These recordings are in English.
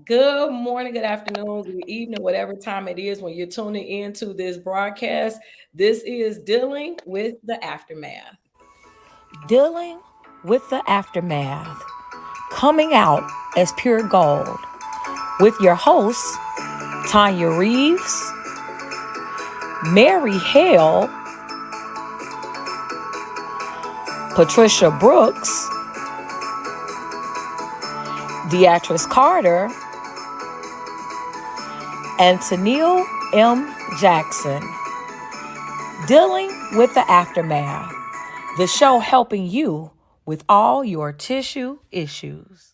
Good morning, good afternoon, good evening, whatever time it is when you're tuning into this broadcast. This is Dealing with the Aftermath. Dealing with the Aftermath. Coming out as pure gold. With your hosts, Tanya Reeves, Mary Hale, Patricia Brooks, Deatrice Carter, and Tonia M. Jackson. Dealing with the Aftermath. The show helping you with all your tissue issues.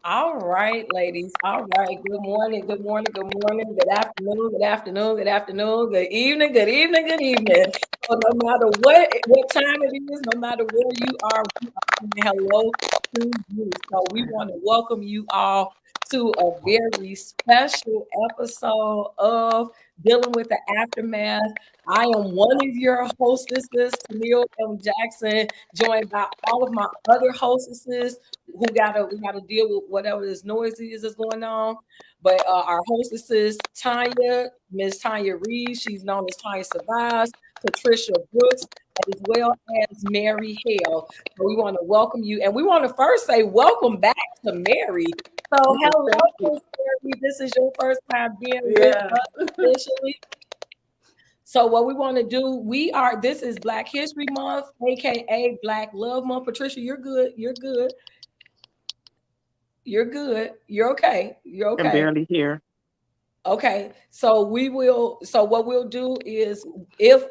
All right, ladies. All right. Good morning, good morning, good morning, good afternoon, good afternoon, good afternoon, good evening, good evening, good evening. So no matter what time it is, no matter where you are, we are saying hello to you. So we want to welcome you all to a very special episode of Dealing with the Aftermath. I am one of your hostesses, Camille M. Jackson, joined by all of my other hostesses who we gotta deal with whatever this noise is that's going on. But our hostesses, Miss Tanya Reeves, she's known as Tanya Survives, Patricia Brooks, as well as Mary Hale. So we want to welcome you, and we want to first say welcome back to Mary. So hello, Miss Mary. This is your first time being with us officially. So what we want to do, this is Black History Month, aka Black Love Month. Patricia, you're good. You're good. You're good. You're okay. You're Can okay. barely hear. Okay, so what we'll do is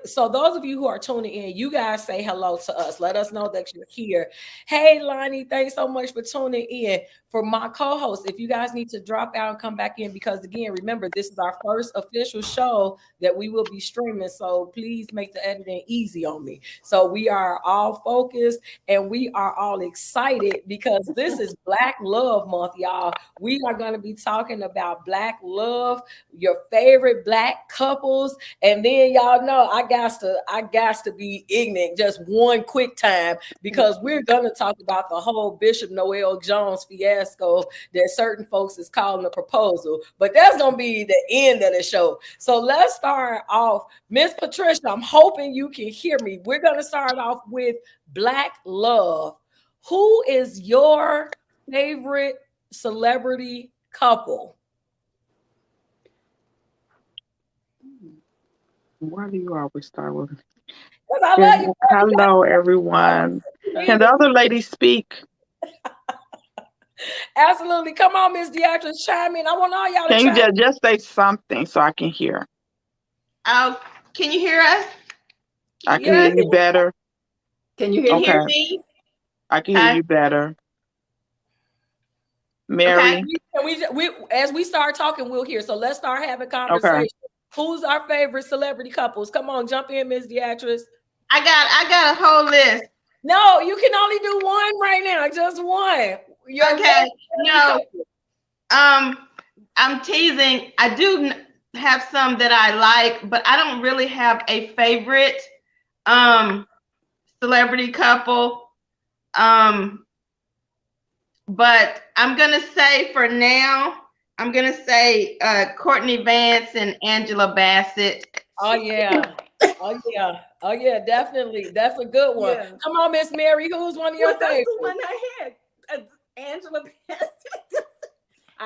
so those of you who are tuning in, you guys say hello to us. Let us know that you're here. Hey Lonnie, thanks so much for tuning in. For my co-host, if you guys need to drop out and come back in, because again, remember, this is our first official show that we will be streaming. So please make the editing easy on me. So we are all focused and we are all excited because this is Black Love Month, y'all. We are going to be talking about Black love, your favorite Black couples, and then y'all know I got to be ignorant just one quick time because we're gonna talk about the whole Bishop Noel Jones fiasco that certain folks is calling a proposal, but that's gonna be the end of the show. So let's start off, Miss Patricia. I'm hoping you can hear me. We're gonna start off with Black love. Who is your favorite celebrity couple? Why do you always start with? Because I love you. Hello, everyone. Can the other lady speak? Absolutely. Come on, Miss Deatrice, chime in. I want all y'all to Can you chime just say something so I can hear? Oh, can you hear us? I can hear you better. Can you hear me? I can hear you better. Mary. Okay. We as we start talking, we'll hear. So let's start having conversation. Okay. Who's our favorite celebrity couples? Come on, jump in, Miss Deatrice. I got a whole list. No, you can only do one right now. Just one. Okay. No. I'm teasing. I do have some that I like, but I don't really have a favorite celebrity couple. But I'm gonna say for now, I'm gonna say Courtney Vance and Angela Bassett. Oh yeah. Oh yeah. Oh yeah, definitely. That's a good one. Yeah. Come on, Miss Mary. Who's one of your favorites? That's the one I had. Angela Bassett.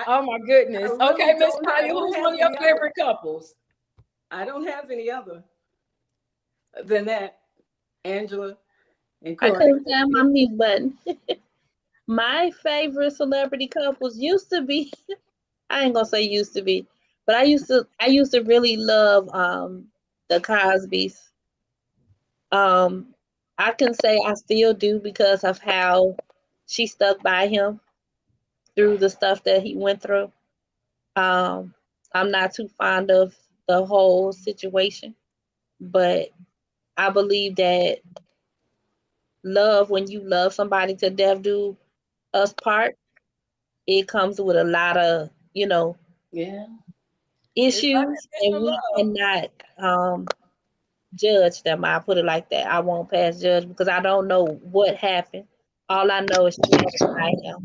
Oh my goodness. Really okay, Miss Tanya, who's one of your favorite couples? I don't have any other than that. Angela and Courtney. I couldn't find my mute button. My favorite celebrity couples used to be, I ain't gonna say used to be, but I used to really love the Cosbys. I can say I still do because of how she stuck by him through the stuff that he went through. I'm not too fond of the whole situation, but I believe that love, when you love somebody to death do us part, it comes with a lot of, issues, and we cannot judge them. I put it like that. I won't pass judge because I don't know what happened. All I know is she stuck by him.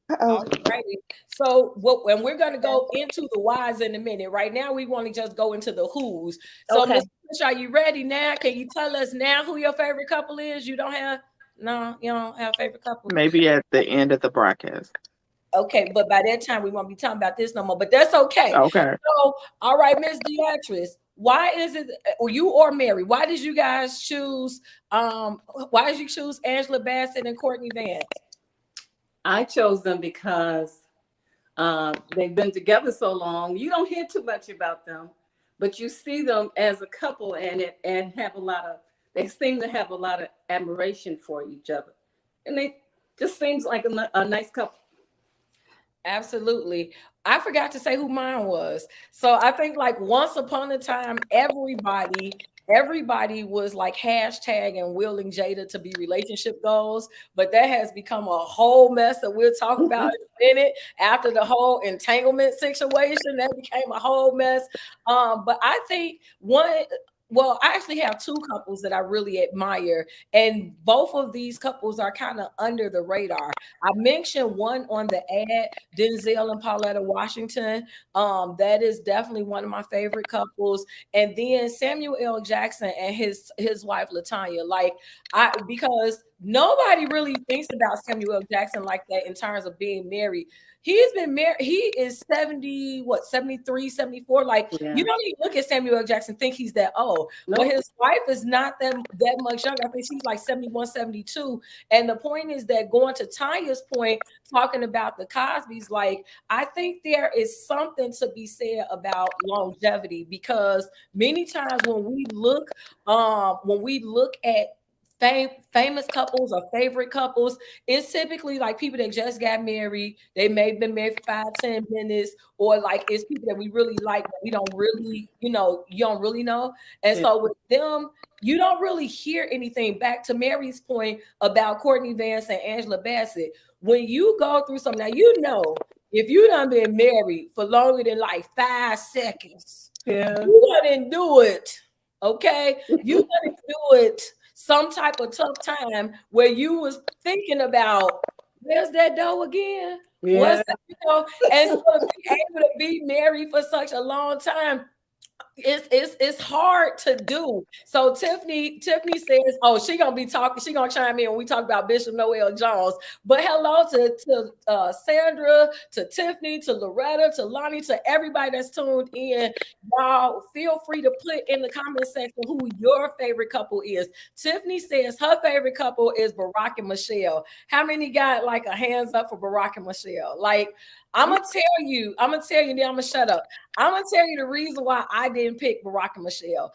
Uh-oh. Alrighty. So what and we're gonna go into the whys in a minute. Right now, we want to just go into the who's. So Okay. Miss Patricia, are you ready now? Can you tell us now who your favorite couple is? You don't have you don't have a favorite couple. Maybe at the end of the broadcast. Okay, but by that time we won't be talking about this no more. But that's okay. Okay. So, all right, Miss Deatrice, why is it, or you or Mary? Why did you guys choose? Why did you choose Angela Bassett and Courtney Vance? I chose them because they've been together so long. You don't hear too much about them, but you see them as a couple and have a lot of. They seem to have a lot of admiration for each other, and they just seems like a nice couple. Absolutely. I forgot to say who mine was. So I think like once upon a time, everybody was like hashtag and willing Jada to be relationship goals, but that has become a whole mess that we'll talk about in a minute. After the whole entanglement situation, that became a whole mess. But I think well, I actually have two couples that I really admire, and both of these couples are kind of under the radar. I mentioned one on the ad, Denzel and Pauletta Washington. That is definitely one of my favorite couples. And then Samuel L. Jackson and his wife Tonia. Like because nobody really thinks about Samuel L. Jackson like that in terms of being married. He's been married. He is 70, 73, 74. Like you don't even look at Samuel L. Jackson, think he's that old. Nope. But his wife is not that much younger. I think she's like 71, 72. And the point is that going to Tanya's point, talking about the Cosbys, like I think there is something to be said about longevity, because many times when we look at famous couples or favorite couples, it's typically like people that just got married. They may have been married for 5-10 minutes, or like it's people that we really like, but we don't really, you don't really know. And so with them, you don't really hear anything. Back to Mary's point about Courtney Vance and Angela Bassett. When you go through something, now if you done been married for longer than like 5 seconds, you didn't do it. Okay, you didn't do it. Some type of tough time where you was thinking about, where's that dough again? What's that, and so to be able to be married for such a long time, it's hard to do. So Tiffany says, oh, she gonna chime in when we talk about Bishop Noel Jones. But hello to Sandra, to Tiffany, to Loretta, to Lonnie, to everybody that's tuned in. Y'all feel free to put in the comment section who your favorite couple is. Tiffany says her favorite couple is Barack and Michelle. How many got like a hands up for Barack and Michelle? Like, I'm gonna tell you, then I'm gonna shut up. I'm gonna tell you the reason why I didn't pick Barack and Michelle.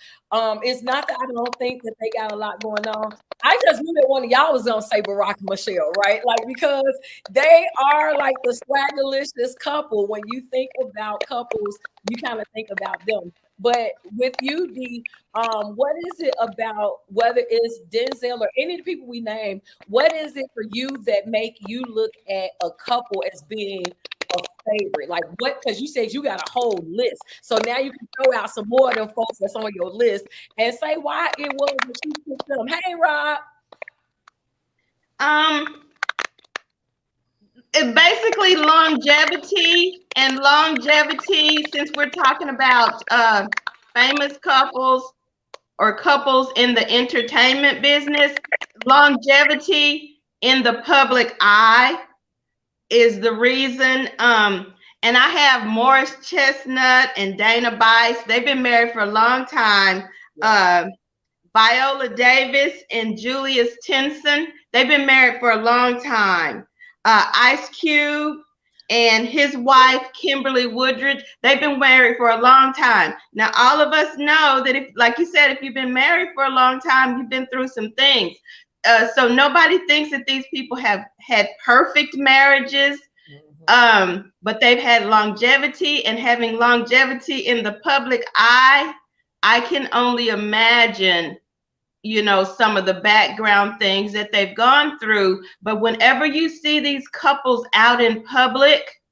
It's not that I don't think that they got a lot going on. I just knew that one of y'all was gonna say Barack and Michelle, right? Like, because they are like the swaggerlicious couple. When you think about couples, you kind of think about them. But with you, D, what is it about, whether it's Denzel or any of the people we named, what is it for you that make you look at a couple as being a favorite? Like what? Because you said you got a whole list. So now you can throw out some more of them folks that's on your list and say why it was that you picked them. Hey, Rob. It basically longevity, since we're talking about famous couples or couples in the entertainment business, longevity in the public eye is the reason. And I have Morris Chestnut and Dana Bice. They've been married for a long time. Viola Davis and Julius Tinson, they've been married for a long time. Ice Cube and his wife, Kimberly Woodridge, they've been married for a long time. Now, all of us know that if, like you said, if you've been married for a long time, you've been through some things. So nobody thinks that these people have had perfect marriages, but they've had longevity, and having longevity in the public eye, I can only imagine, some of the background things that they've gone through. But whenever you see these couples out in public,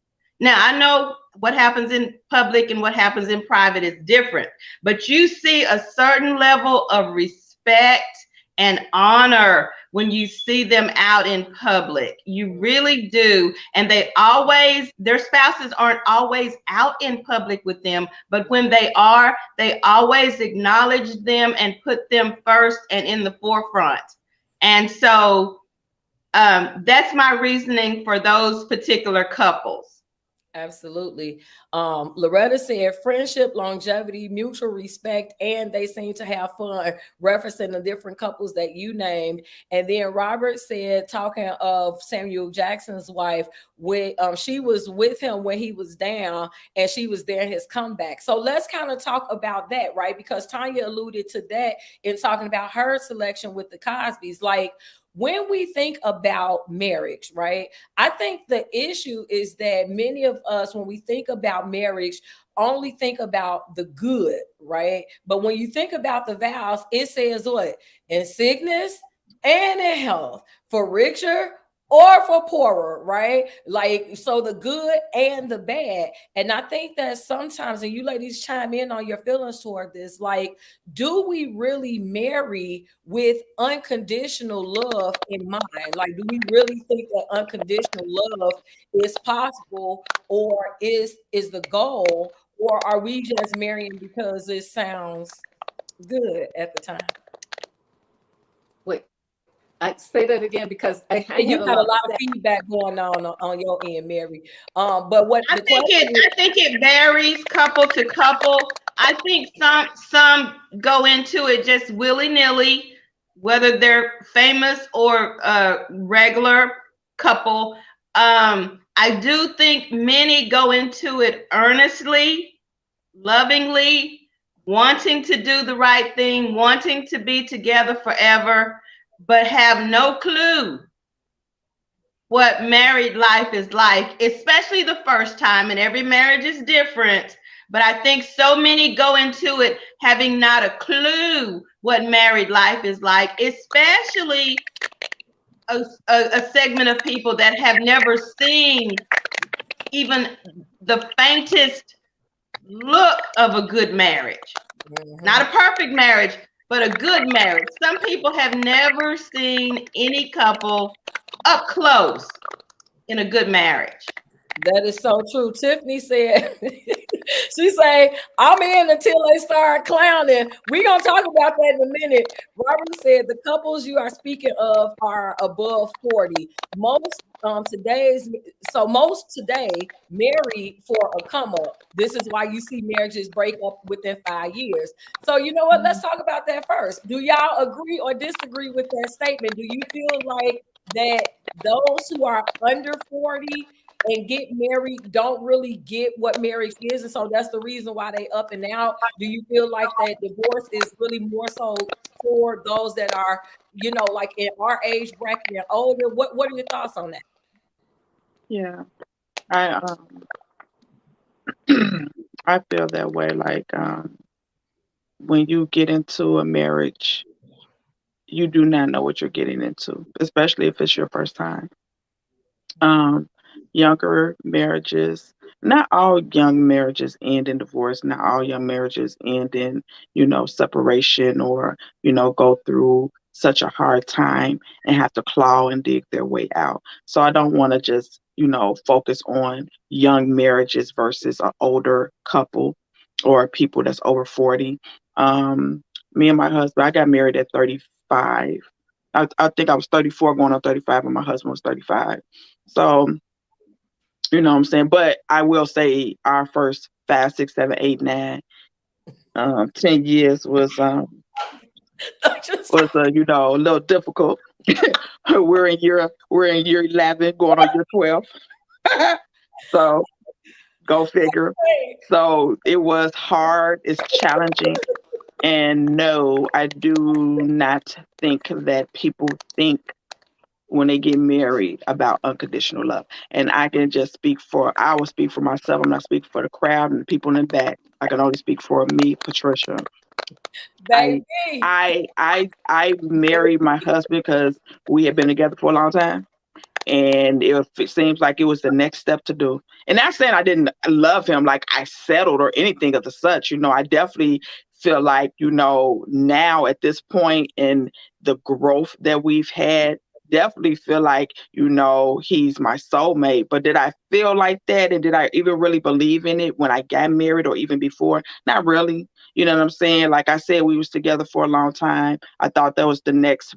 now I know what happens in public and what happens in private is different, but you see a certain level of respect and honor when you see them out in public. You really do. And their spouses aren't always out in public with them, but when they are, they always acknowledge them and put them first and in the forefront. And so that's my reasoning for those particular couples. Absolutely. Loretta said friendship, longevity, mutual respect, and they seem to have fun, referencing the different couples that you named. And then Robert said, talking of Samuel Jackson's wife, she was with him when he was down, and she was there in his comeback. So let's kind of talk about that, right? Because Tonia alluded to that in talking about her selection with the Cosbys. Like, when we think about marriage, right? I think the issue is that many of us, when we think about marriage, only think about the good, right? But when you think about the vows, it says what? In sickness and in health, for richer or for poorer, right? Like, so the good and the bad. And I think that sometimes, and you ladies chime in on your feelings toward this, like, do we really marry with unconditional love in mind? Like, do we really think that unconditional love is possible, or is the goal, or are we just marrying because it sounds good at the time? Wait, I say that again because I You got a lot of feedback going on your end, Mary. But what I think it varies couple to couple. I think some go into it just willy-nilly, whether they're famous or a regular couple. I do think many go into it earnestly, lovingly, wanting to do the right thing, wanting to be together forever, but have no clue what married life is like, especially the first time. And every marriage is different. But I think so many go into it having not a clue what married life is like, especially a segment of people that have never seen even the faintest look of a good marriage. Not a perfect marriage, but a good marriage. Some people have never seen any couple up close in a good marriage. That is so true. Tiffany said, she say, I'm in until they start clowning. We're going to talk about that in a minute. Robert said the couples you are speaking of are above 40. Most today marry for a come up. This is why you see marriages break up within 5 years. So you know what? Let's talk about that first. Do y'all agree or disagree with that statement? Do you feel like that those who are under 40 and get married don't really get what marriage is, and so that's the reason why they up and out? Do you feel like that divorce is really more so for those that are, like in our age bracket and older? What are your thoughts on that? Yeah, I I feel that way. Like when you get into a marriage, you do not know what you're getting into, especially if it's your first time. Younger marriages, not all young marriages end in divorce, not all young marriages end in, separation, or, go through such a hard time and have to claw and dig their way out. So I don't want to just, focus on young marriages versus an older couple or people that's over 40. Me and my husband, I got married at 35. I think I was 34 going on 35, and my husband was 35. So, you know what I'm saying? But I will say our first 5, 6, 7, 8, 9, 10 years was a little difficult. we're in year 11, going on year 12. So go figure. So it was hard, it's challenging. And no, I do not think that people think when they get married about unconditional love. And I will speak for myself. I'm not speaking for the crowd and the people in the back. I can only speak for me, Patricia. Baby. I married my husband because we had been together for a long time. And it seems like it was the next step to do. And not saying I didn't love him, like I settled or anything of the such. I definitely feel like, now at this point in the growth that we've had, definitely feel like, he's my soulmate. But did I feel like that? And did I even really believe in it when I got married or even before? Not really. You know what I'm saying? Like I said, we was together for a long time. I thought that was the next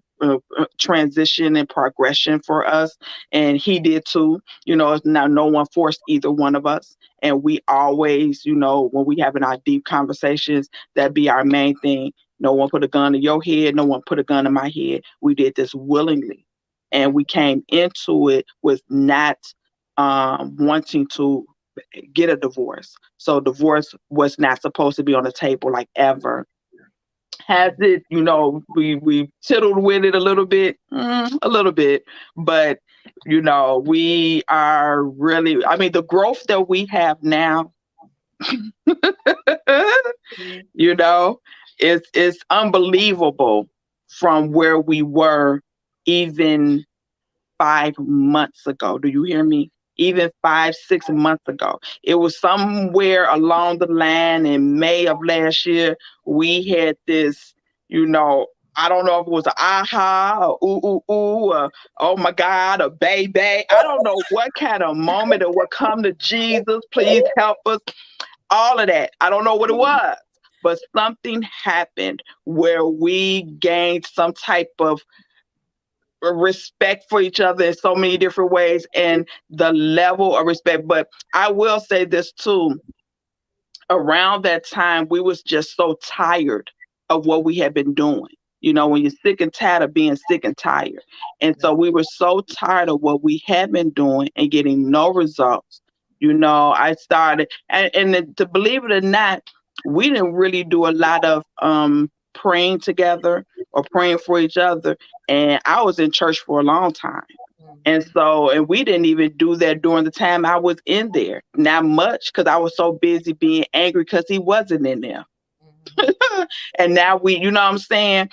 transition and progression for us. And he did too. Now no one forced either one of us. And we always, when we having our deep conversations, that be our main thing. No one put a gun to your head. No one put a gun in my head. We did this willingly. And we came into it with not wanting to get a divorce. So divorce was not supposed to be on the table, like, ever. Has it, we tittled with it a little bit, but we are really, I mean, the growth that we have now, it's unbelievable from where we were even 5 months ago. Do you hear me? Even 5, 6 months ago. It was somewhere along the line in May of last year. We had this, I don't know if it was an aha or ooh, ooh, ooh, or oh my God, a baby. I don't know what kind of moment or what come to Jesus, please help us. All of that. I don't know what it was, but something happened where we gained some type of respect for each other in so many different ways, and the level of respect. But I will say this too, around that time we was just so tired of what we had been doing. When you're sick and tired of being sick and tired. And so we were so tired of what we had been doing and getting no results. I started, and to believe it or not, we didn't really do a lot of praying together or praying for each other. And I was in church for a long time. And we didn't even do that during the time I was in there. Not much, because I was so busy being angry because he wasn't in there. And now we, you know what I'm saying?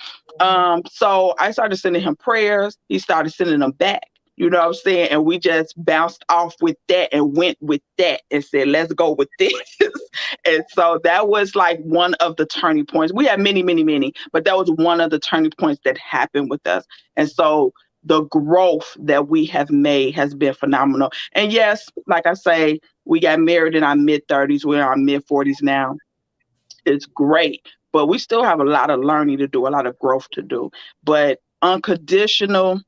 So I started sending him prayers. He started sending them back. You know what I'm saying? And we just bounced off with that and went with that and said, let's go with this. And so that was like one of the turning points. We had many, many, many, but that was one of the turning points that happened with us. And so the growth that we have made has been phenomenal. And yes, like I say, we got married in our mid-30s. We're in our mid-40s now. It's great, but we still have a lot of learning to do, a lot of growth to do. But unconditional,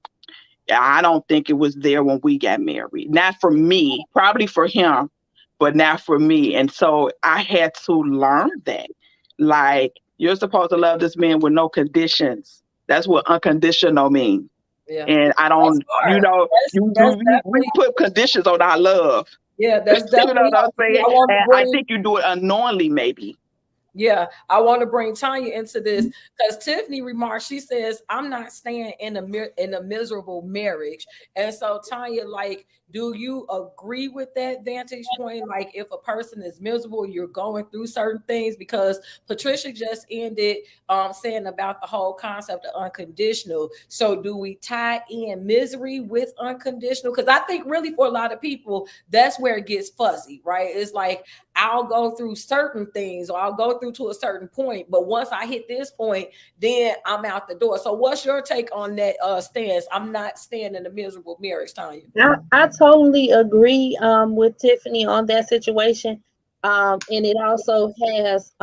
I don't think it was there when we got married. Not for me, probably for him, but not for me. And so I had to learn that. Like, you're supposed to love this man with no conditions. That's what unconditional means. Yeah. And I don't, we put conditions on our love. Yeah, that's definitely. You know what I'm saying? I think you do it unknowingly, maybe. Yeah, I want to bring Tonia into this because Tiffany remarked, she says, I'm not staying in a miserable marriage. And so Tonia, like, do you agree with that vantage point? Like, if a person is miserable, you're going through certain things, because Patricia just ended saying about the whole concept of unconditional. So do we tie in misery with unconditional? Because I think really for a lot of people, that's where it gets fuzzy, right? It's like, I'll go through certain things, or I'll go through to a certain point, but once I hit this point, then I'm out the door. So what's your take on that stance? I'm not staying in a miserable marriage, Tonia. I totally agree with Tiffany on that situation. And it also has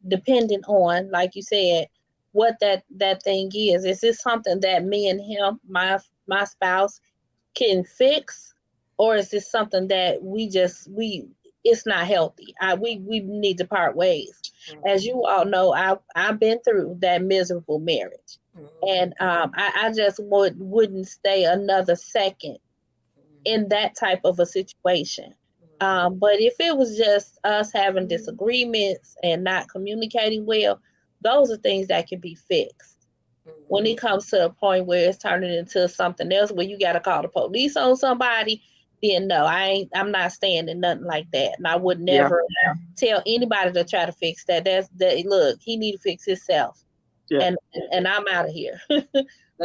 depending on, like you said, what that thing is. Is this something that me and him, my spouse, can fix, or is this something that it's not healthy? We need to part ways. As you all know, I've been through that miserable marriage, and I just wouldn't stay another second in that type of a situation. But if it was just us having disagreements and not communicating well, those are things that can be fixed. When it comes to a point where it's turning into something else, where you got to call the police on somebody, then no, I'm not staying in nothing like that. And I would never tell anybody to try to fix that. Look, he need to fix himself. Yeah. And I'm out of here.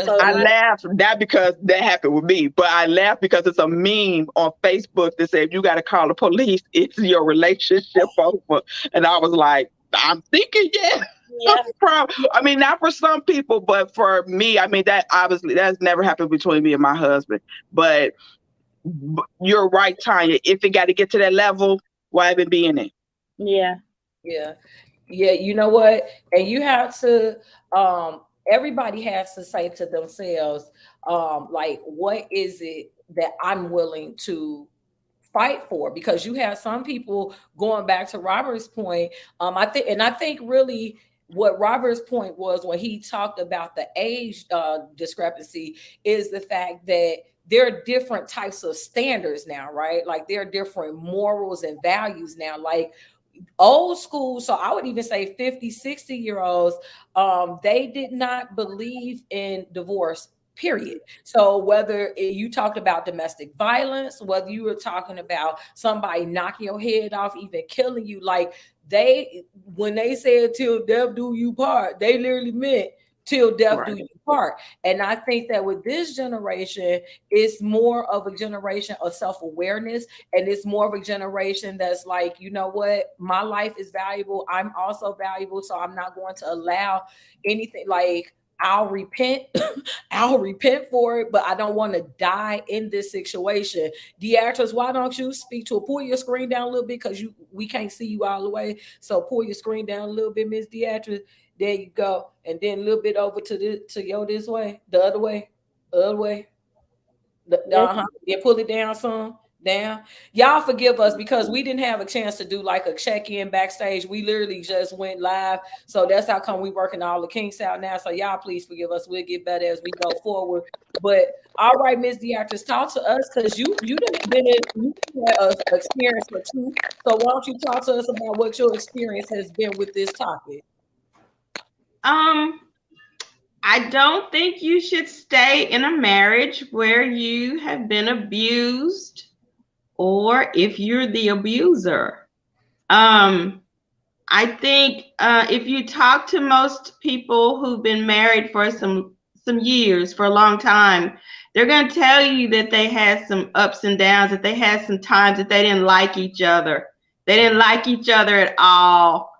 So I laugh not because that happened with me, but I laugh because it's a meme on Facebook that said, if you got to call the police, it's your relationship over. And I was like, I'm thinking, yeah. Yeah. I mean, not for some people, but for me, I mean, that obviously that's never happened between me and my husband. But you're right, Tanya. If it got to get to that level, why even be in it? Yeah. Yeah. Yeah, you know what? And you have to everybody has to say to themselves, like, what is it that I'm willing to fight for? Because you have some people, going back to Robert's point, I think really what Robert's point was when he talked about the age discrepancy is the fact that there are different types of standards now, right? Like there are different morals and values now. Like old school, so I would even say 50, 60 year olds, they did not believe in divorce, period. So whether you talked about domestic violence, whether you were talking about somebody knocking your head off, even killing you, like they, when they said till death do you part, they literally meant till death do Right. you part. And I think that with this generation, it's more of a generation of self-awareness, and it's more of a generation that's like, you know what, my life is valuable, I'm also valuable, so I'm not going to allow anything. Like I'll repent, I'll repent for it, but I don't want to die in this situation. Deatrice, why don't you speak to it? Pull your screen down a little bit because we can't see you all the way. So pull your screen down a little bit, Miss Deatrice. There you go. And then a little bit over to your this way, the other way, the other way. Yes. Then pull it down some. Down. Y'all forgive us because we didn't have a chance to do like a check-in backstage. We literally just went live. So that's how come we working all the kinks out now. So y'all please forgive us. We'll get better as we go forward. But all right, Miss Deatrice, talk to us because you done been in you had an experience or two. So why don't you talk to us about what your experience has been with this topic? I don't think you should stay in a marriage where you have been abused or if you're the abuser. I think if you talk to most people who've been married for some years, for a long time, they're going to tell you that they had some ups and downs, that they had some times that they didn't like each other. They didn't like each other at all.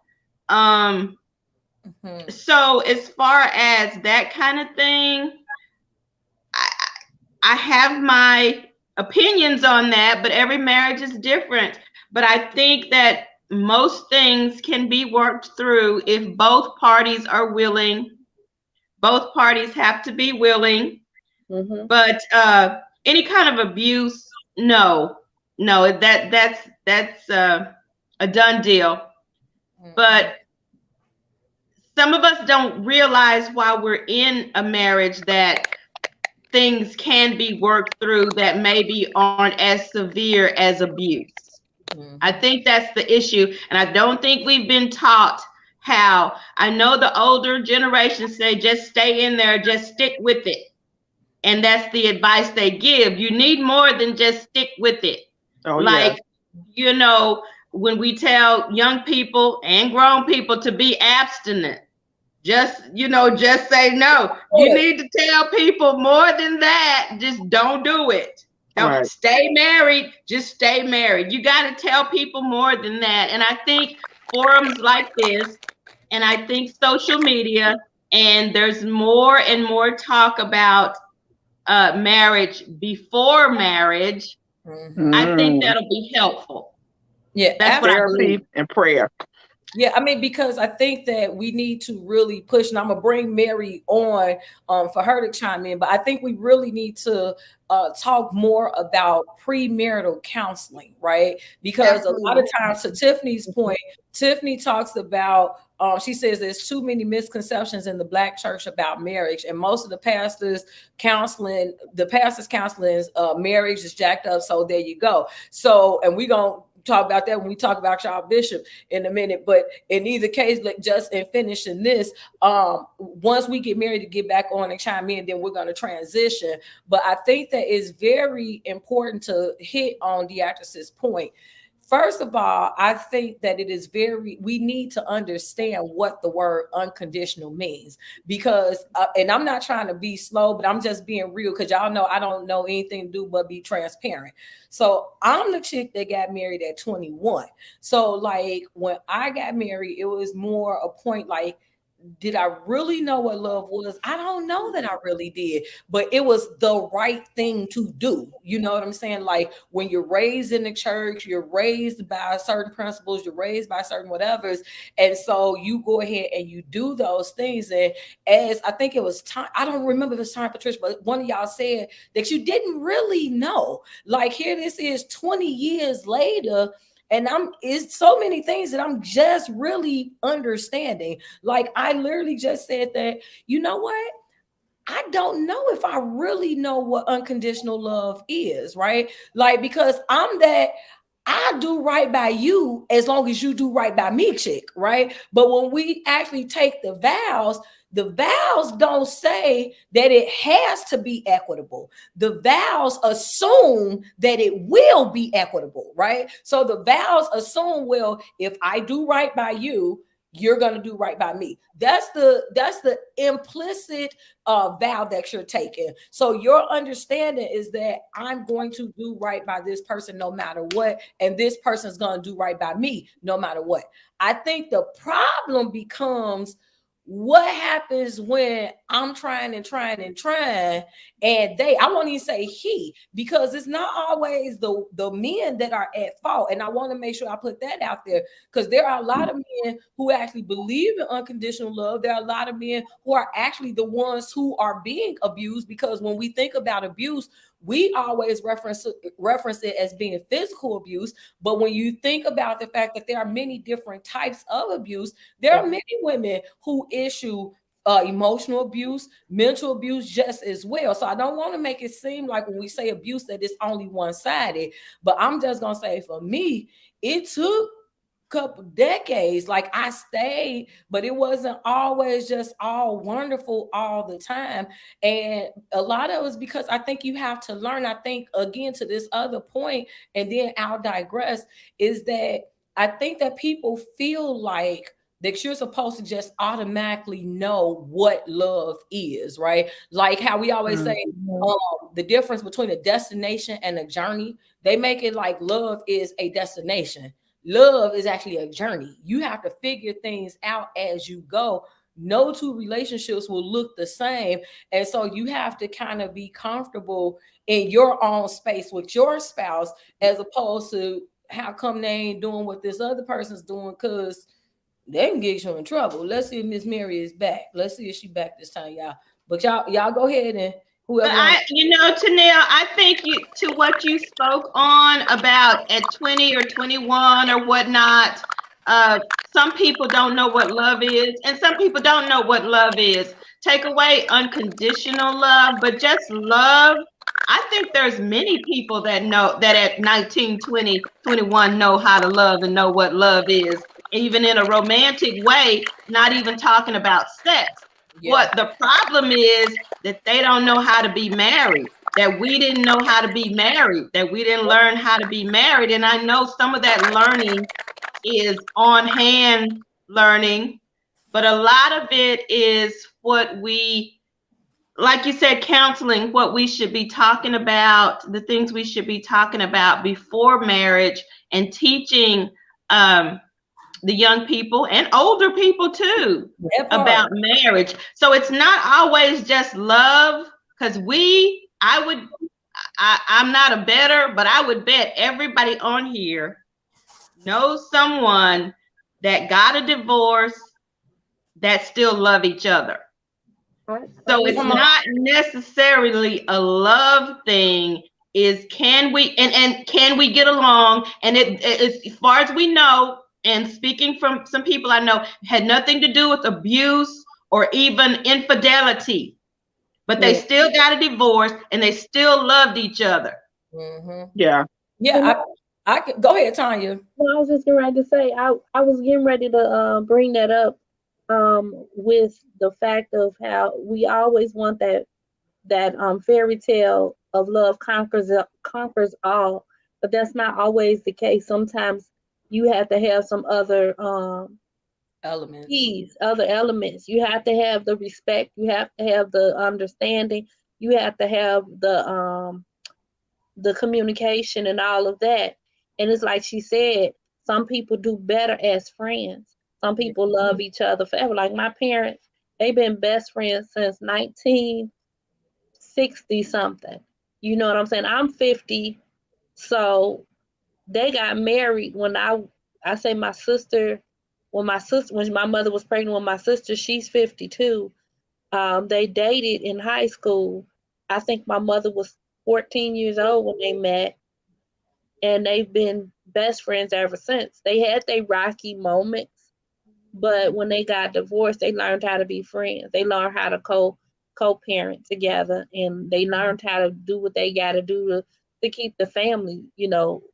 So as far as that kind of thing, I have my opinions on that, but every marriage is different. But I think that most things can be worked through if both parties are willing. Both parties have to be willing. But any kind of abuse, no, that's a done deal. But some of us don't realize while we're in a marriage that things can be worked through that maybe aren't as severe as abuse. I think that's the issue. And I don't think we've been taught how. I know the older generations say, just stay in there, just stick with it. And that's the advice they give. You need more than just stick with it. Oh, like, yeah. you know, when we tell young people and grown people to be abstinent, just say no. You need to tell people more than that. Just don't do it. Don't Right. stay married. Just stay married. You got to tell people more than that. And I think forums like this, and I think social media, and there's more and more talk about marriage before marriage. I think that'll be helpful. Yeah, that's what I believe. Therapy and prayer. Yeah, I mean, because I think that we need to really push, and I'm gonna bring Mary on for her to chime in, but I think we really need to talk more about premarital counseling, right? Because Absolutely. A lot of times, to Tiffany's point, Tiffany talks about, she says there's too many misconceptions in the Black church about marriage, and most of the pastors counseling, marriage is jacked up, so there you go. So, and we're gonna talk about that when we talk about y'all bishop in a minute. But in either case, just in finishing this, once we get married to get back on and chime in, then we're going to transition. But I think that it's very important to hit on Deatrice's point. First of all, I think that we need to understand what the word unconditional means because, and I'm not trying to be slow, but I'm just being real because y'all know I don't know anything to do but be transparent. So I'm the chick that got married at 21. So like when I got married, it was more a point like, did I really know what love was? I don't know that I really did, but it was the right thing to do. You know what I'm saying? Like when you're raised in the church, you're raised by certain principles, you're raised by certain whatevers. And so you go ahead and you do those things. And as I think it was time, I don't remember if it was time, Patricia, but one of y'all said that you didn't really know. Like here this is 20 years later. And it's so many things that I'm just really understanding. Like I literally just said that, you know what? I don't know if I really know what unconditional love is, right? Like, because I'm that I do right by you as long as you do right by me, chick, right? But when we actually take the vows don't say that it has to be equitable. The vows assume that it will be equitable, right? So the vows assume, well, if I do right by you, you're going to do right by me. That's the implicit vow that you're taking. So your understanding is that I'm going to do right by this person no matter what, and this person's going to do right by me no matter what. I think the problem becomes what happens when I'm trying and trying and trying, and I won't even say he, because it's not always the men that are at fault. And I want to make sure I put that out there, because there are a lot of men who actually believe in unconditional love. There are a lot of men who are actually the ones who are being abused, because when we think about abuse, we always reference it as being physical abuse. But when you think about the fact that there are many different types of abuse, there are many women who issue emotional abuse, mental abuse just as well. So I don't want to make it seem like when we say abuse that it's only one-sided. But I'm just going to say, for me, it took couple decades. Like I stayed, but it wasn't always just all wonderful all the time. And a lot of it was because I think you have to learn. I think again to this other point, and then I'll digress, is that I think that people feel like that you're supposed to just automatically know what love is, right? Like how we always say the difference between a destination and a journey. They make it like love is a destination. Love is actually a journey. You have to figure things out as you go. No two relationships will look the same. And so you have to kind of be comfortable in your own space with your spouse, as opposed to how come they ain't doing what this other person's doing, because they can get you in trouble. Let's see if Miss Mary is back. Let's see if she's back this time, y'all. But y'all go ahead and whoever. But Tonia, I think to what you spoke on about at 20 or 21 or whatnot, some people don't know what love is, and some people don't know what love is. Take away unconditional love, but just love. I think there's many people that know that at 19, 20, 21 know how to love and know what love is, even in a romantic way, not even talking about sex. Yeah. What the problem is that they don't know how to be married, that we didn't know how to be married, that we didn't learn how to be married. And I know some of that learning is on hand learning, but a lot of it is what we, like you said, counseling, what we should be talking about, the things we should be talking about before marriage, and teaching the young people and older people too about marriage. So it's not always just love, because I'm not a better, but I would bet everybody on here knows someone that got a divorce that still love each other. So it's not necessarily a love thing. Is can we get along? And it as far as we know, and speaking from some people I know, had nothing to do with abuse or even infidelity, but they still got a divorce and they still loved each other. Mm-hmm. Yeah. I can go ahead, Tonia. Well, I was just getting ready to say, I was getting ready to bring that up with the fact of how we always want that fairy tale of love conquers all. but that's not always the case. Sometimes you have to have some other Elements. keys, other elements. You have to have the respect, you have to have the understanding, you have to have the communication and all of that. And it's like she said, some people do better as friends. Some people love each other forever. Like my parents, they've been best friends since 1960 something. You know what I'm saying? I'm 50, so they got married when I say my sister, when my mother was pregnant with my sister, she's 52. They dated in high school. I think my mother was 14 years old when they met, and they've been best friends ever since. They had their rocky moments, but when they got divorced, they learned how to be friends. They learned how to co-parent together, and they learned how to do what they got to do to keep the family,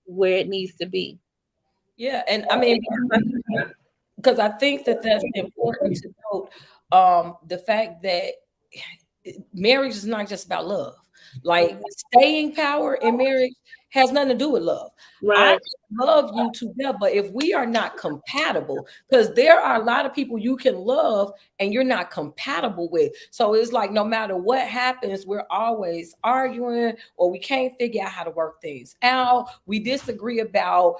where it needs to be. Yeah, and I mean, because I think that that's important to note. The fact that marriage is not just about love. Like staying power in marriage has nothing to do with love. I Right. love you to death, but if we are not compatible, because there are a lot of people you can love and you're not compatible with. So it's like no matter what happens, we're always arguing or we can't figure out how to work things out. We disagree about,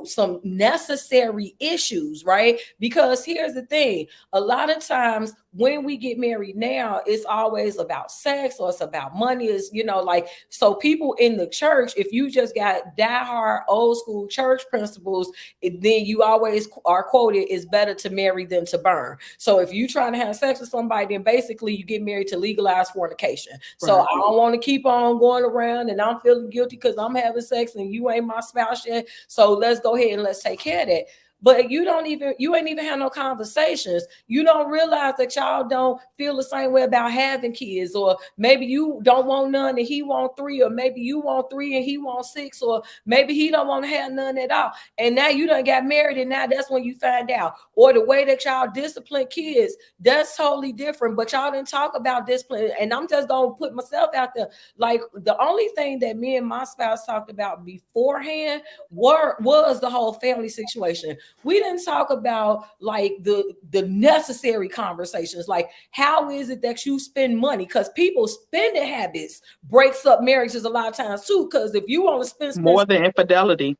some necessary issues, right? Because here's the thing, a lot of times when we get married now, it's always about sex or it's about money. Is like, so people in the church, if you just got diehard old school church principles, then you always are quoted, it's better to marry than to burn. So if you trying to have sex with somebody, then basically you get married to legalize fornication. So I don't want to keep on going around and I'm feeling guilty because I'm having sex and you ain't my spouse yet. So let's go ahead and let's take care of that. But you ain't even have no conversations. You don't realize that y'all don't feel the same way about having kids, or maybe you don't want none and he want three, or maybe you want three and he want six, or maybe he don't want to have none at all. And now you done got married and now that's when you find out. Or the way that y'all discipline kids, that's totally different. But y'all didn't talk about discipline. And I'm just gonna put myself out there. Like the only thing that me and my spouse talked about beforehand was the whole family situation. We didn't talk about like the necessary conversations, like how is it that you spend money, because people's spending habits breaks up marriages a lot of times too. Because if you want to spend More than infidelity.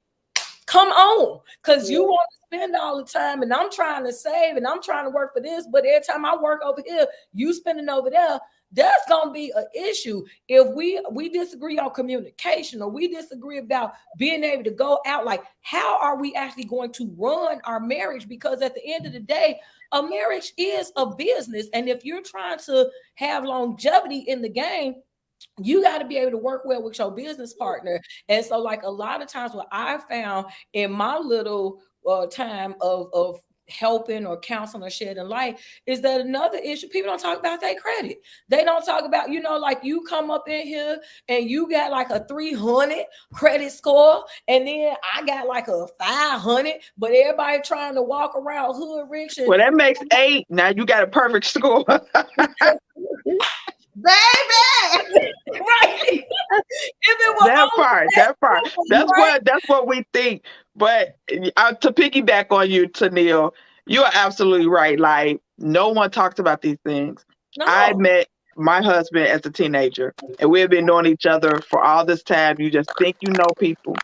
come on, because you want to spend all the time and I'm trying to save and I'm trying to work for this, but every time I work over here, you spending over there. That's gonna be an issue if we disagree on communication, or we disagree about being able to go out. Like, how are we actually going to run our marriage? Because at the end of the day, a marriage is a business, and if you're trying to have longevity in the game, you got to be able to work well with your business partner. And so, like, a lot of times, what I found in my little time of helping or counseling or shedding light is that another issue, people don't talk about their credit. They don't talk about, like you come up in here and you got like a 300 credit score, and then I got like a 500, but everybody trying to walk around hood rich. Well, that makes 8. Now you got a perfect score. Baby. Right. If it was that part. That's what we think. But to piggyback on you, Tonia, you are absolutely right. Like, no one talks about these things. No. I met my husband as a teenager, and we have been knowing each other for all this time. You just think you know people.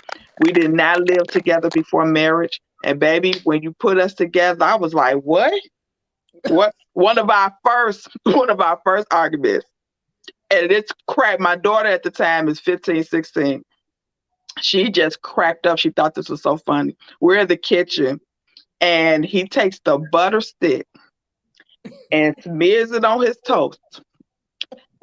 We did not live together before marriage. And baby, when you put us together, I was like, what? What? One of our first arguments. And it's cracked. My daughter at the time is 15, 16. She just cracked up. She thought this was so funny. We're in the kitchen, and he takes the butter stick and smears it on his toast.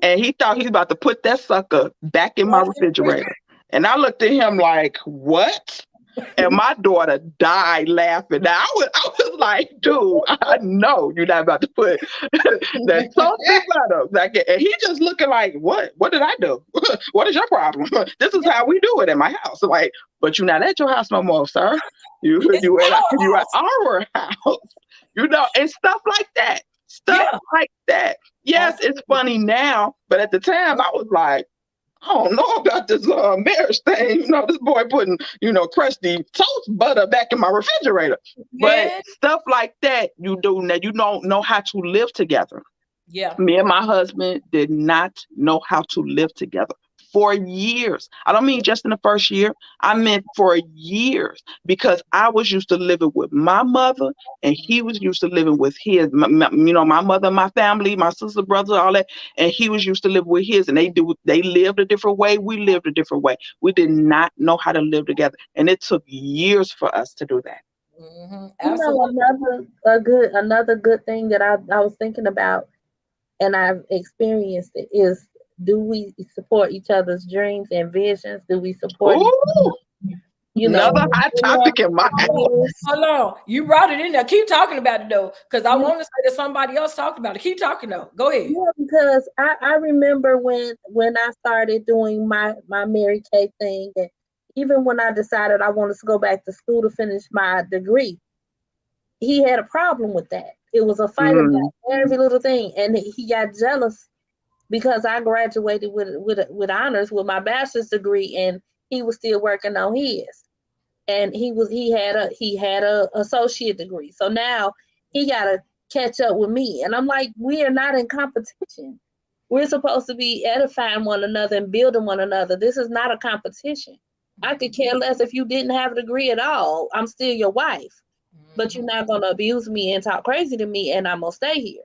And he thought he was about to put that sucker back in my refrigerator. And I looked at him like, what? And my daughter died laughing. Now I was like, dude, I know you're not about to put that salty butter back in. And he just looking like, what? What did I do? What is your problem? This is how we do it in my house. Like, but you're not at your house no more, sir. You at our house. And stuff like that. Like that. Yes, it's funny now, but at the time I was like, I don't know about this marriage thing. This boy putting, crusty toast butter back in my refrigerator. But Yeah. stuff like that, you don't know how to live together. Yeah. Me and my husband did not know how to live together for years. I don't mean just in the first year. I meant for years, because I was used to living with my mother and he was used to living with his, my mother, my family, my sister, brother, all that. And he was used to live with his, and they lived a different way. We lived a different way. We did not know how to live together. And it took years for us to do that. Absolutely. Another good thing that I was thinking about, and I've experienced it, is, do we support each other's dreams and visions? Do we support each Ooh, other, you know, another hot topic in my house. Hold on. You brought it in there. Keep talking about it though, because I want to say that somebody else talked about it. Keep talking though. Go ahead. Yeah, because I remember when I started doing my Mary Kay thing, and even when I decided I wanted to go back to school to finish my degree, he had a problem with that. It was a fight about every little thing, and he got jealous because I graduated with honors with my bachelor's degree, and he was still working on his. And he had a associate degree. So now he got to catch up with me. And I'm like, we are not in competition. We're supposed to be edifying one another and building one another. This is not a competition. I could care less if you didn't have a degree at all. I'm still your wife. But you're not going to abuse me and talk crazy to me, and I'm going to stay here.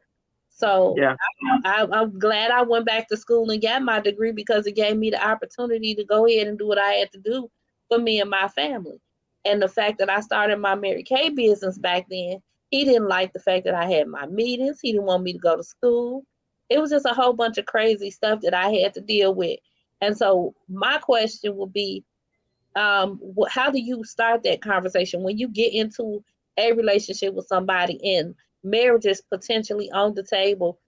So Yeah. I'm glad I went back to school and got my degree, because it gave me the opportunity to go ahead and do what I had to do for me and my family. And the fact that I started my Mary Kay business back then, he didn't like the fact that I had my meetings. He didn't want me to go to school. It was just a whole bunch of crazy stuff that I had to deal with. And so my question would be, how do you start that conversation when you get into a relationship with somebody and marriage is potentially on the table?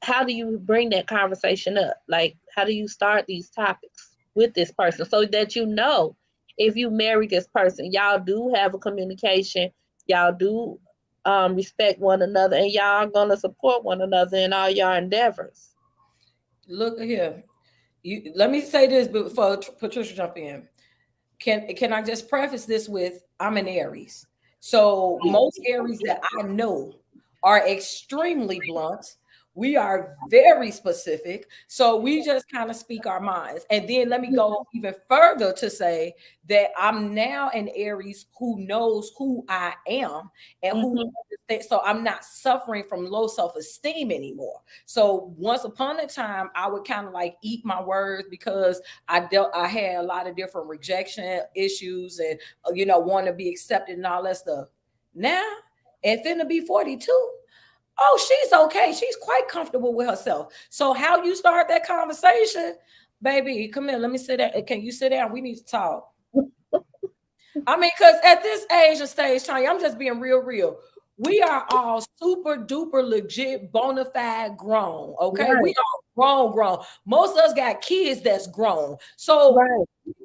How do you bring that conversation up? Like, how do you start these topics with this person so that if you marry this person, y'all do have a communication, y'all do respect one another, and y'all are going to support one another in all your endeavors? Look here. Let me say this before Patricia jump in. Can I just preface this with, I'm an Aries. So most Aries that I know are extremely blunt. We are very specific. So we just kind of speak our minds. And then let me go even further to say that I'm now an Aries who knows who I am and who understands. So I'm not suffering from low self-esteem anymore. So once upon a time, I would kind of like eat my words, because I had a lot of different rejection issues and, want to be accepted and all that stuff. Now, at finna be 42, oh, she's okay. She's quite comfortable with herself. So how you start that conversation, baby, come here, let me sit down. Can you sit down? We need to talk. I mean, because at this age and stage, Tonia, I'm just being real. We are all super duper legit, bona fide grown. Okay. Right. We are grown. Most of us got kids that's grown. So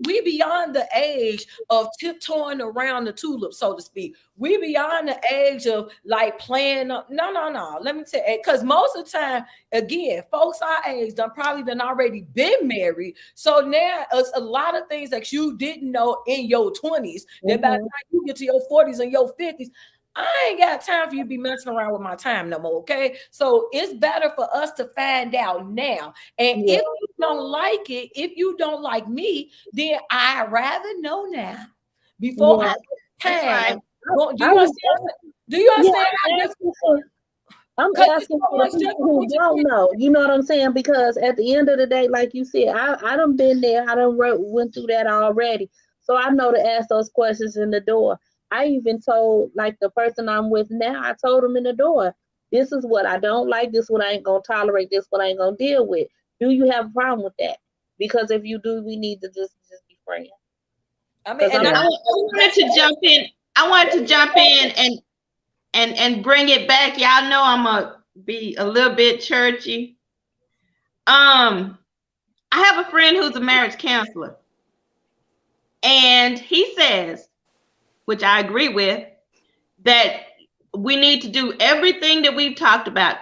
we beyond the age of tiptoeing around the tulip, so to speak. We beyond the age of like playing up. No. Let me tell you, because most of the time, again, folks our age done already been married. So now it's a lot of things that you didn't know in your 20s that by the time you get to your 40s and your 50s, I ain't got time for you to be messing around with my time no more, okay? So it's better for us to find out now. And if you don't like it, if you don't like me, then I'd rather know now before I get time. Do you understand? I'm asking for the people who don't know. You know what I'm saying? Because at the end of the day, like you said, I done been there. I done went through that already. So I know to ask those questions in the door. I even told, like, the person I'm with now, I told them in the door, this is what I don't like, this is what I ain't going to tolerate, this is what I ain't going to deal with. Do you have a problem with that? Because if you do, we need to just be friends. I mean, and I wanted to jump in. I wanted to jump in and bring it back. Y'all know I'm going to be a little bit churchy. I have a friend who's a marriage counselor. And he says, which I agree with, that we need to do everything that we've talked about,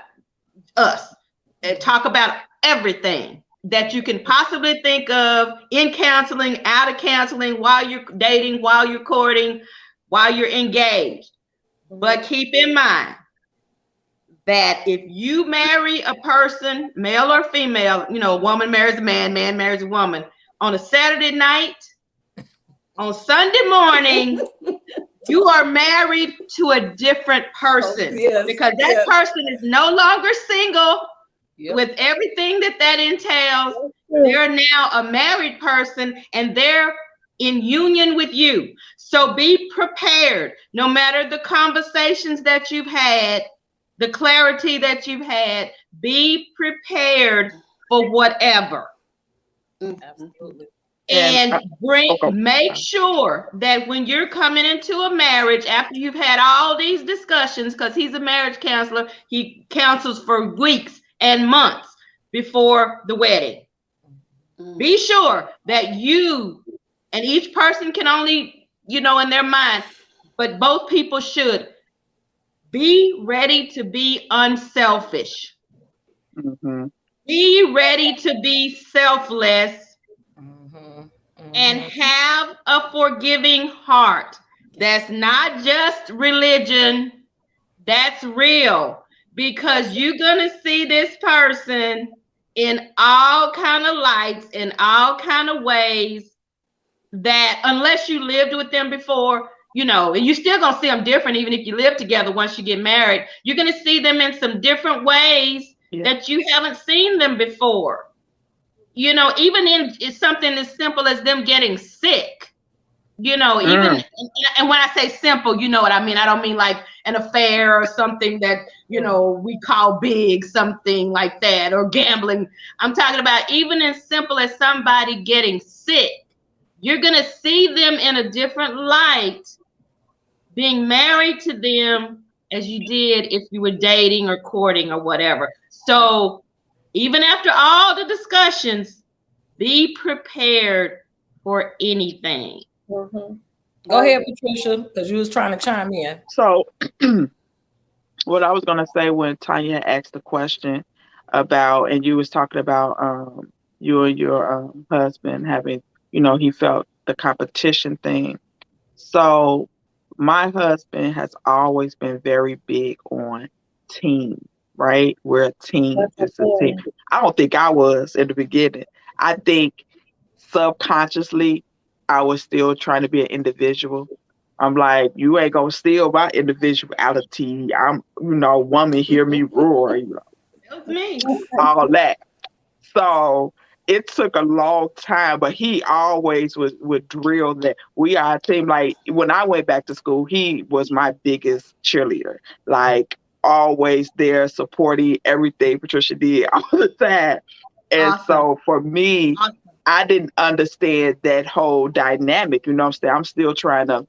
us, and talk about everything. that you can possibly think of in counseling, out of counseling, while you're dating, while you're courting, while you're engaged. But keep in mind that if you marry a person, male or female, a woman marries a man, man marries a woman, on a Saturday night, on Sunday morning, you are married to a different person, because that person is no longer single with everything that entails. They're now a married person and they're in union with you. So be prepared, no matter the conversations that you've had, the clarity that you've had, be prepared for whatever. Absolutely. And make sure that when you're coming into a marriage, after you've had all these discussions, because he's a marriage counselor, he counsels for weeks and months before the wedding. Be sure that you and each person can only, in their mind, but both people should be ready to be unselfish. Be ready to be selfless. And have a forgiving heart. That's not just religion, that's real, because you're gonna see this person in all kind of lights, in all kind of ways, that unless you lived with them before, and you're still gonna see them different even if you live together. Once you get married, you're gonna see them in some different ways that you haven't seen them before. Even in something as simple as them getting sick, even, and when I say simple, you know what I mean? I don't mean like an affair or something that, we call big, something like that, or gambling. I'm talking about even as simple as somebody getting sick. You're going to see them in a different light being married to them as you did if you were dating or courting or whatever. So even after all the discussions, be prepared for anything. Go ahead, Patricia, because you was trying to chime in. So what I was going to say when Tonia asked the question about, and you was talking about you and your husband having, he felt the competition thing. So my husband has always been very big on team. Right? We're a team. It's a team. I don't think I was in the beginning. I think subconsciously I was still trying to be an individual. I'm like, you ain't gonna steal my individuality. I'm, woman, hear me roar. That was me. All that. So it took a long time, but he always would drill that we are a team. Like when I went back to school, he was my biggest cheerleader. Like always there supporting everything Patricia did all the time. And so for me, I didn't understand that whole dynamic. You know what I'm saying? I'm still trying to,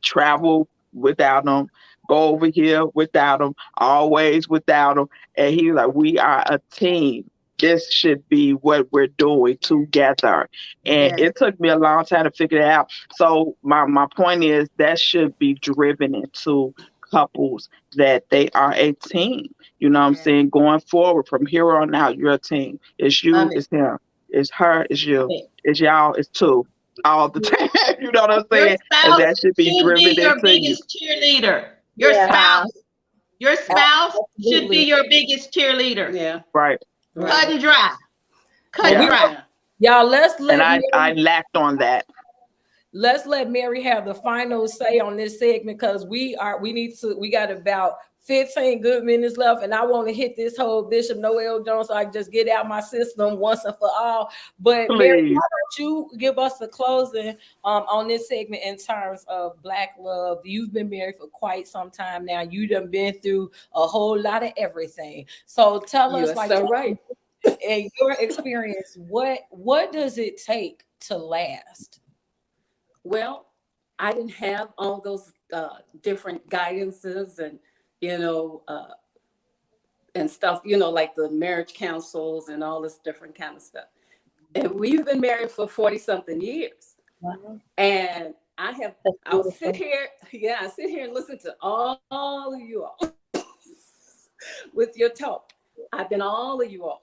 travel without him, go over here without him, always without him. And he was like, we are a team. This should be what we're doing together. And it took me a long time to figure it out. So my point is that should be driven into couples, that they are a team. You know what I'm saying? Going forward from here on out, you're a team. It's you, it's him, it's her, it's you, it's y'all, it's two. All the time. You know what I'm saying? And that should be driven into your biggest cheerleader. Your spouse should be your biggest cheerleader. Yeah. Right. Cut and dry. Cut and dry. Y'all, let's let I lacked on that. Let's let Mary have the final say on this segment, because we got about 15 good minutes left, and I want to hit this whole Bishop Noel Jones so I can just get out my system once and for all. But please, Mary, why don't you give us the closing on this segment in terms of Black love? You've been married for quite some time now. You done been through a whole lot of everything. So tell us, in your experience, what does it take to last? Well, I didn't have all those different guidances and and stuff, like the marriage councils and all this different kind of stuff. And we've been married for 40-something years. Wow. And I'll sit here and listen to all of you all with your talk. I've been all of you all.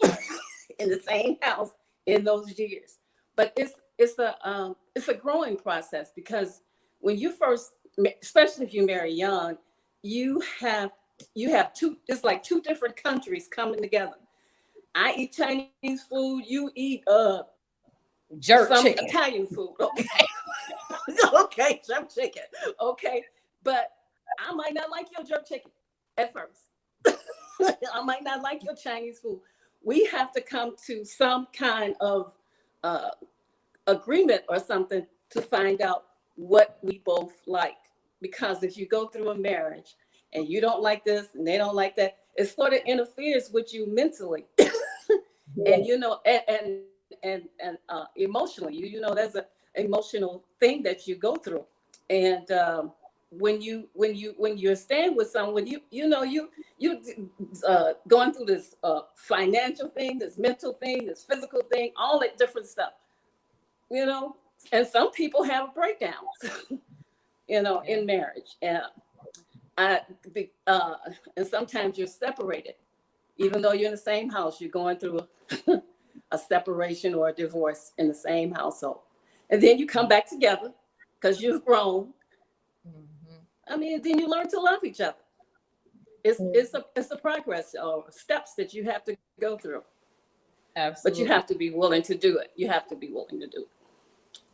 in the same house in those years. But it's a growing process, because when you first, especially if you marry young, you have two, it's like two different countries coming together. I eat Chinese food, you eat Jerk some chicken. Italian food. Okay. Okay, jerk chicken. Okay. But I might not like your jerk chicken at first. I might not like your Chinese food. We have to come to some kind of agreement or something to find out what we both like. Because if you go through a marriage and you don't like this and they don't like that, it sort of interferes with you mentally. And emotionally, there's an emotional thing that you go through. And when you're staying with someone, you going through this financial thing, this mental thing, this physical thing, all that different stuff, and some people have breakdowns, in marriage. And and sometimes you're separated, even though you're in the same house, you're going through a separation or a divorce in the same household. And then you come back together because you've grown. I mean, then you learn to love each other. It's a progress or steps that you have to go through. Absolutely. But you have to be willing to do it. You have to be willing to do it.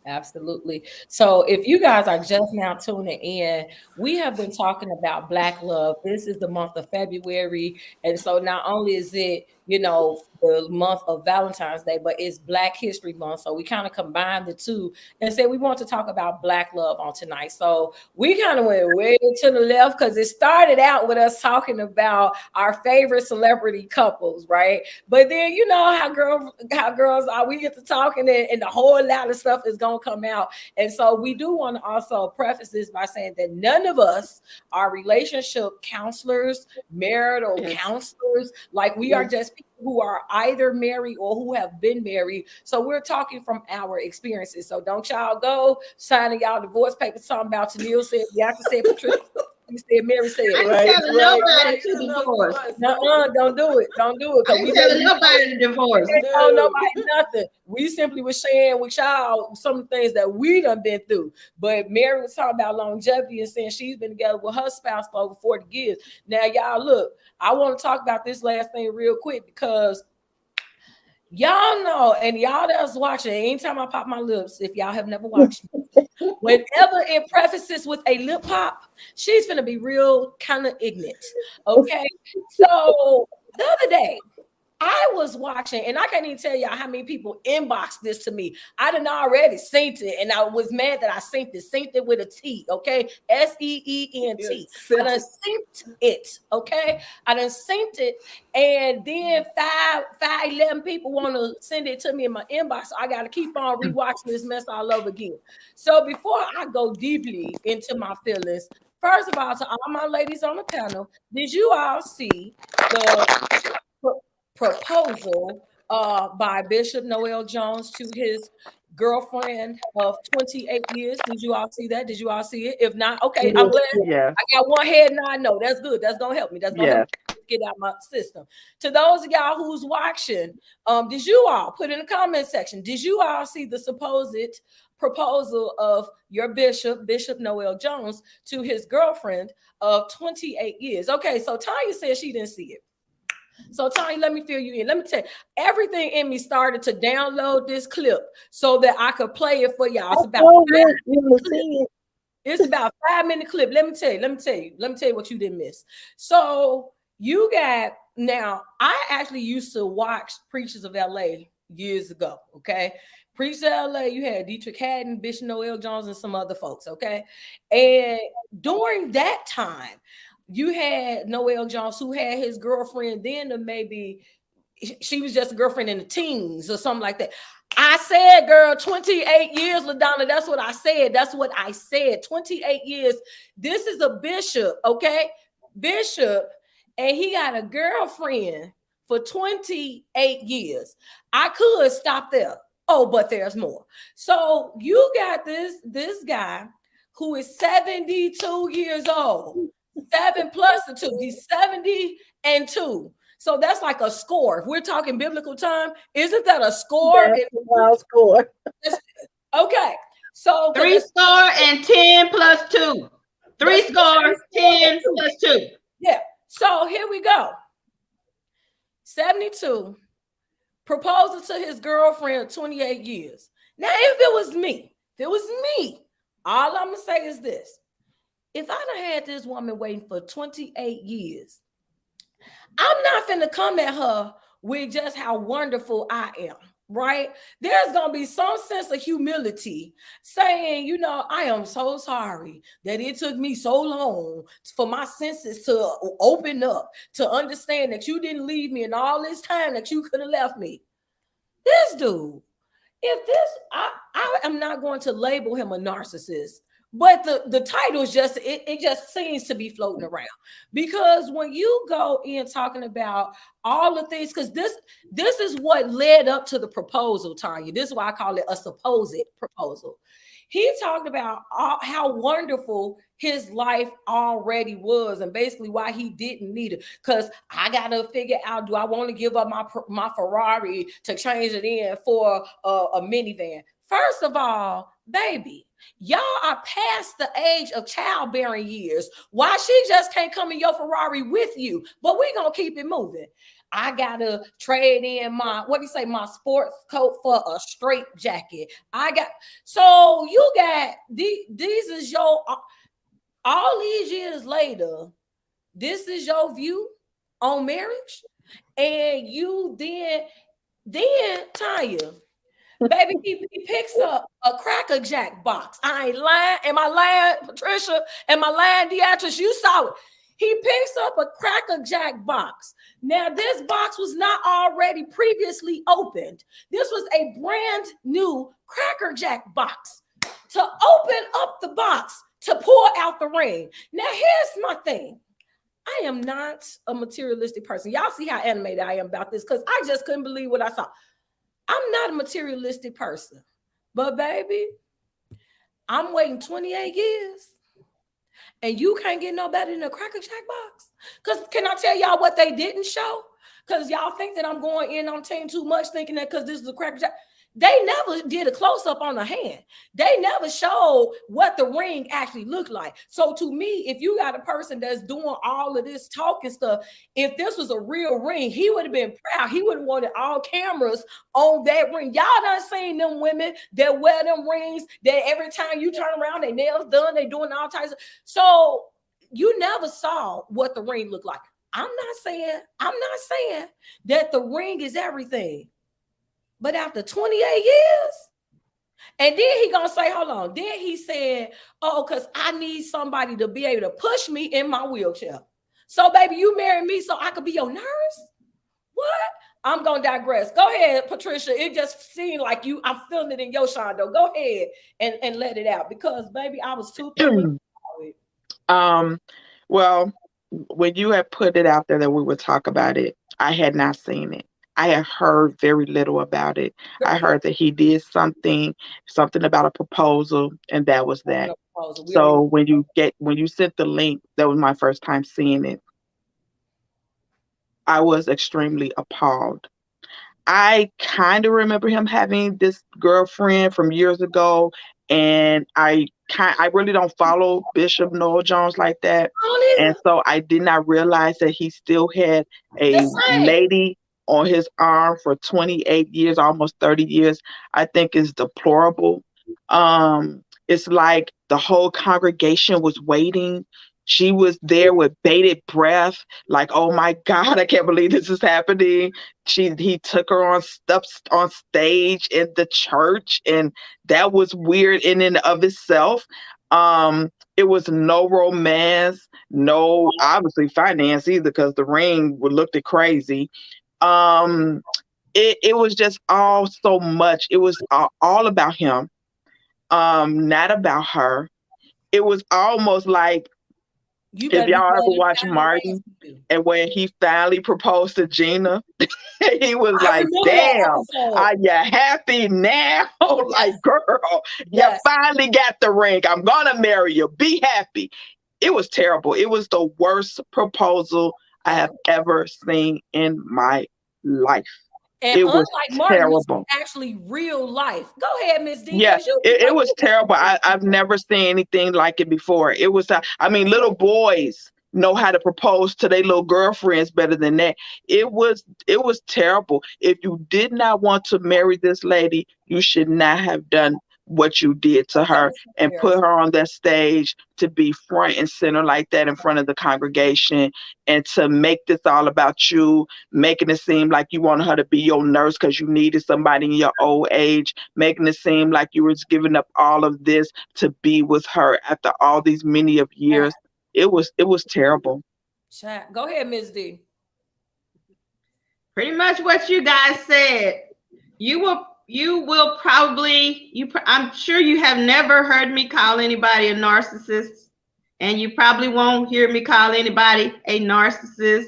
Absolutely. So if you guys are just now tuning in, we have been talking about Black love. This is the month of February. And so not only is it, the month of Valentine's Day, but it's Black History Month. So we kind of combined the two and said we want to talk about Black love on tonight. So we kind of went way to the left because it started out with us talking about our favorite celebrity couples, right? But then you know how girls are. We get to talking and the whole lot of stuff is going to come out. And so we do want to also preface this by saying that none of us are relationship counselors, marital counselors. Like we are just people who are either married or who have been married. So we're talking from our experiences. So don't y'all go signing y'all divorce papers talking about Tennille said, Deatrice said, Patricia said, Mary said. I ain't telling nobody to divorce. Don't do it. Don't do it. I ain't telling nobody to divorce. Don't nobody nothing. We simply were sharing with y'all some of the things that we done been through. But Mary was talking about longevity and saying she's been together with her spouse for over 40 years. Now, y'all, look, I want to talk about this last thing real quick because y'all know, and y'all that's watching, anytime I pop my lips, if y'all have never watched me, whenever it prefaces with a lip pop, she's gonna be real kind of ignorant. Okay. So the other day, I was watching, and I can't even tell y'all how many people inboxed this to me. I done already synced it, and I was mad that I synced it with a T, okay? SEENT. I done synced it, okay? I done synced it, and then 11 people want to send it to me in my inbox, so I got to keep on rewatching this mess all over again. So before I go deeply into my feelings, first of all, to all my ladies on the panel, did you all see the proposal by Bishop Noel Jones to his girlfriend of 28 years? Did you all see that? Did you all see it? If not, okay, I'm glad. Yes. I got one head nod. No, that's good. That's gonna help me. That's gonna help me get out my system. To those of y'all who's watching, did you all put in the comment section? Did you all see the supposed proposal of your Bishop Noel Jones to his girlfriend of 28 years? Okay, so Tonia said she didn't see it. So Tonya, let me fill you in. Let me tell you, everything in me started to download this clip so that I could play it for y'all. It's about 5-minute clip. Let me tell you what you didn't miss. So you got, now I actually used to watch Preachers of LA years ago. Okay. Preachers of LA, you had Deatrice, Bishop Noel Jones, and some other folks. Okay. And during that time, you had Noel Jones, who had his girlfriend then, or maybe she was just a girlfriend in the teens or something like that. I said, girl, 28 years, LaDonna. That's what I said. 28 years. This is a bishop, okay? Bishop, and he got a girlfriend for 28 years. I could stop there. Oh, but there's more. So you got this guy who is 72 years old. 7 plus the 2. He's 70 and 2. So that's like a score. If we're talking biblical time, isn't that a score? That's a wild score. Okay. So 10 plus 2. Three score, 10 plus 2. Yeah. So here we go. 72. Proposal to his girlfriend 28 years. Now, if it was me, all I'm going to say is this. If I'd have had this woman waiting for 28 years, I'm not finna come at her with just how wonderful I am, right? There's going to be some sense of humility saying, you know, I am so sorry that it took me so long for my senses to open up, to understand that you didn't leave me in all this time that you could have left me. This dude, if this, I am not going to label him a narcissist, but the title is just, it just seems to be floating around. Because when you go in talking about all the things, because this is what led up to the proposal, Tonia. This is why I call it a supposed proposal. He talked about how wonderful his life already was and basically why he didn't need it. Because I got to figure out, do I want to give up my Ferrari to change it in for a minivan? First of all, baby, y'all are past the age of childbearing years. Why she just can't come in your Ferrari with you? But we're going to keep it moving. I gotta trade in my sports coat for a straight jacket. So you got these is your, all these years later, this is your view on marriage, and you then Tonia, baby, he picks up a Cracker Jack box. I ain't lying. Am I lying, Patricia? Am I lying, Deatrice? You saw it. He picks up a Cracker Jack box. Now, this box was not already previously opened. This was a brand new Cracker Jack box. To open up the box, to pull out the ring. Now, here's my thing. I am not a materialistic person. Y'all see how animated I am about this because I just couldn't believe what I saw. I'm not a materialistic person. But, baby, I'm waiting 28 years. And you can't get no better than a Cracker Jack box. Because can I tell y'all what they didn't show? Because y'all think that I'm going in on team too much, thinking that because this is a Cracker Jack. They never did a close-up on the hand. They never showed what the ring actually looked like. So to me, if you got a person that's doing all of this talking stuff, if this was a real ring, he would have been proud. He would have wanted all cameras on that ring. Y'all done seen them women that wear them rings that every time you turn around, their nails done, they doing all types of. So you never saw what the ring looked like. I'm not saying that the ring is everything. But after 28 years, and then he gonna say, hold on. Then he said, oh, because I need somebody to be able to push me in my wheelchair. So, baby, you marry me so I could be your nurse? What? I'm gonna digress. Go ahead, Patricia. It just seemed like I'm feeling it in your shondo. Go ahead and let it out. Because, baby, I was too Well, when you had put it out there that we would talk about it, I had not seen it. I had heard very little about it. I heard that he did something about a proposal, and that was that. So when you sent the link, that was my first time seeing it. I was extremely appalled. I kind of remember him having this girlfriend from years ago, and I really don't follow Bishop Noel Jones like that, and so I did not realize that he still had a lady on his arm for 28 years, almost 30 years. I think is deplorable. It's like the whole congregation was waiting. She was there with bated breath, like, oh my God, I can't believe this is happening. He took her on stage in the church, and that was weird in and of itself. It was no romance, no obviously finance either, because the ring looked crazy. It was just all so much. It was all about him, not about her. It was almost like, if y'all ever watch Martin, and when he finally proposed to Gina, he was like, damn, are you happy now? Like, girl, you finally got the ring. I'm going to marry you. Be happy. It was terrible. It was the worst proposal I have ever seen in my life. And It was unlike Martin, this is terrible. actually real life. Go ahead, Miss D, Yeah, because you it was terrible. I've never seen anything like it before. It was, I mean, little boys know how to propose to their little girlfriends better than that. It was terrible. If you did not want to marry this lady, you should not have done what you did to that her was and put embarrassing. her on that stage to be front and center like that in front of the congregation, and to make this all about you, making it seem like you wanted her to be your nurse because you needed somebody in your old age, making it seem like you were giving up all of this to be with her after all these many of years. It was terrible. Chat. Go ahead, Miss D. Pretty much what you guys said. You will probably I'm sure you have never heard me call anybody a narcissist, and you probably won't hear me call anybody a narcissist.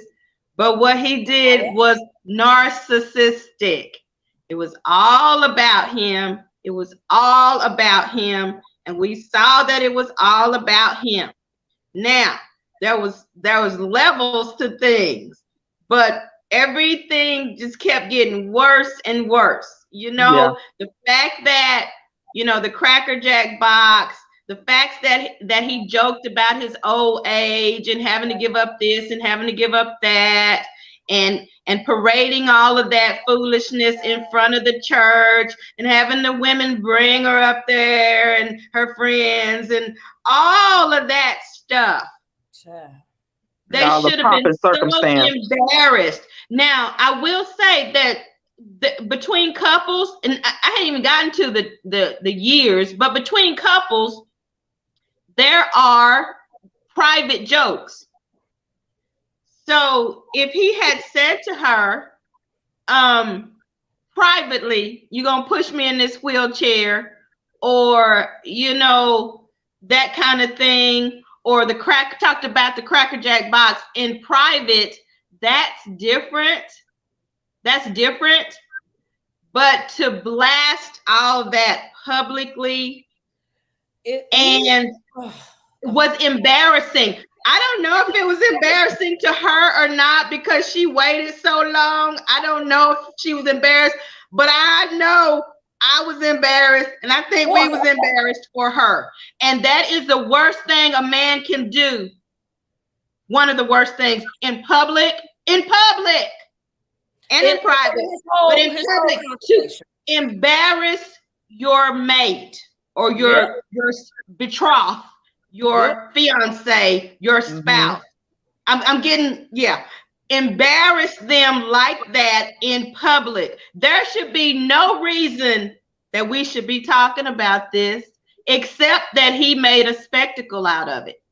But what he did was narcissistic. It was all about him. It was all about him, and we saw that it was all about him. Now, there was levels to things, but everything just kept getting worse and worse. Yeah. The fact that, the Cracker Jack box, the fact that he joked about his old age and having to give up this and having to give up that, and parading all of that foolishness in front of the church, and having the women bring her up there and her friends and all of that stuff. Chat. They All the should have pomp been and so circumstance. embarrassed. Now, I will say that between couples, and I hadn't even gotten to the years, but between couples, there are private jokes. So if he had said to her, privately, you're going to push me in this wheelchair, or, that kind of thing, or talked about the Cracker Jack box in private, that's different. That's different. But to blast all that publicly was embarrassing. I don't know if it was embarrassing to her or not because she waited so long. I don't know if she was embarrassed, but I know I was embarrassed, and I think we was embarrassed for her. And that is the worst thing a man can do. One of the worst things in public, and in private, but in public, to embarrass your mate or your betrothed, your fiance, your spouse. I'm getting, embarrass them like that in public. There should be no reason that we should be talking about this except that he made a spectacle out of it.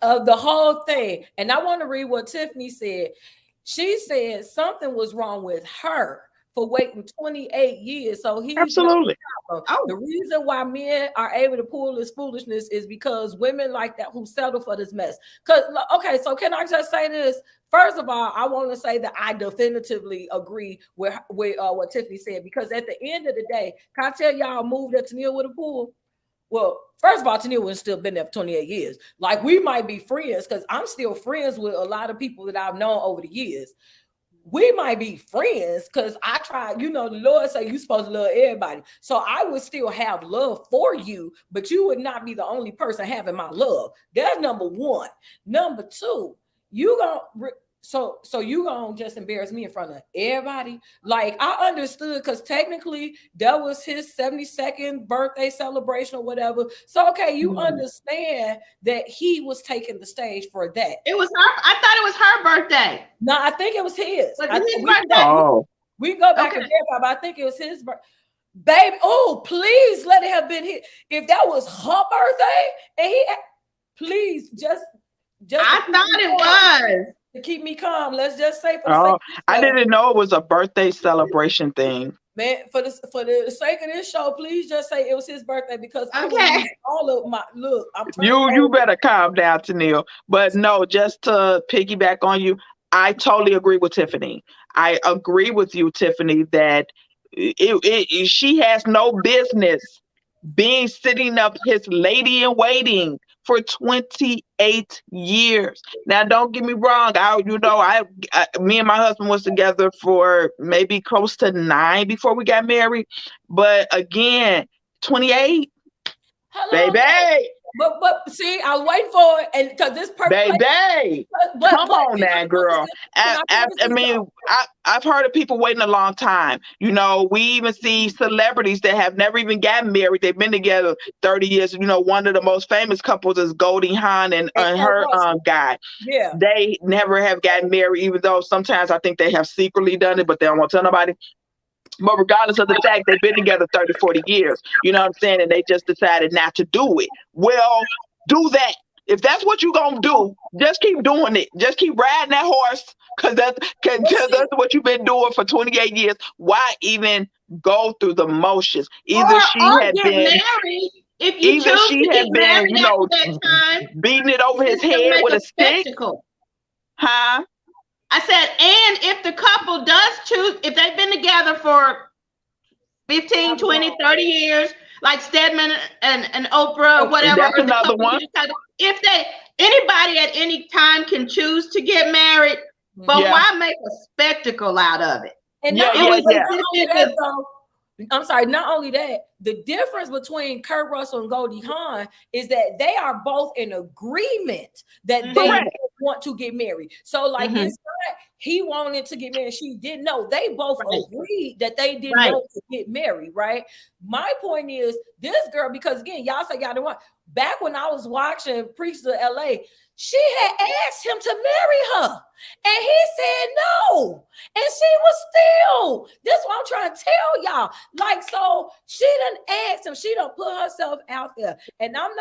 Of the whole thing. And I want to read what Tiffany said. She said something was wrong with her for waiting 28 years. So he's Absolutely. The reason why men are able to pull this foolishness is because women like that who settle for this mess. Okay, so can I just say this? First of all, I want to say that I definitively agree with what Tiffany said, because at the end of the day, can I tell y'all moved at Tonia with a pool? Well, first of all, Tonia would still been there for 28 years. Like, we might be friends because I'm still friends with a lot of people that I've known over the years. We might be friends because I try, the Lord say you're supposed to love everybody. So I would still have love for you, but you would not be the only person having my love. That's number one. Number two, you gonna so you gonna just embarrass me in front of everybody? Like, I understood because technically that was his 72nd birthday celebration or whatever. So okay, you understand that he was taking the stage for that. It was her. I thought it was her birthday. No, I think it was his. We can go back and verify, but I think it was his birthday. Baby, please let it have been his. If that was her birthday, and please just I thought it was. To keep me calm, let's just say I didn't know it was a birthday celebration thing. Man, for the sake of this show, please just say it was his birthday, because all of my look. You better calm down, Tonia. But no, just to piggyback on you, I totally agree with Tiffany. I agree with you, Tiffany, that she has no business being sitting up his lady in waiting for 28 years. Now, don't get me wrong. Me and my husband was together for maybe close to 9 before we got married. But again, 28, Hello, baby, but see, I was waiting for it, and because this perfect, baby. Come on now, girl. I mean, I've heard of people waiting a long time. You know, we even see celebrities that have never even gotten married. They've been together 30 years. You know, one of the most famous couples is Goldie Hawn and her guy. Yeah. They never have gotten married, even though sometimes I think they have secretly done it, but they don't want to tell nobody. But regardless of the fact they've been together 30, 40 years, you know what I'm saying? And they just decided not to do it. Well, do that. If that's what you're going to do, just keep doing it. Just keep riding that horse because that's what you've been doing for 28 years. Why even go through the motions? Either she had get been married. If you either choose she to had get been, married you know, after that time, beating it over his head make with a stick. spectacle. Huh? I said, and if the couple does choose, if they've been together for 15, 20, 30 years, like Stedman and Oprah, whatever. That's another one. If anybody at any time can choose to get married, but why make a spectacle out of it? And I'm sorry, not only that, the difference between Kurt Russell and Goldie Hawn is that they are both in agreement that they want to get married. So like it's not he wanted to get married, she didn't know. They both agreed that they didn't want to get married, right? My point is this girl, because again, y'all say y'all didn't want. Back when I was watching Preacher of LA, she had asked him to marry her, and he said no. And she was still. This is what I'm trying to tell y'all. Like, so she done asked him. She done put herself out there. And I'm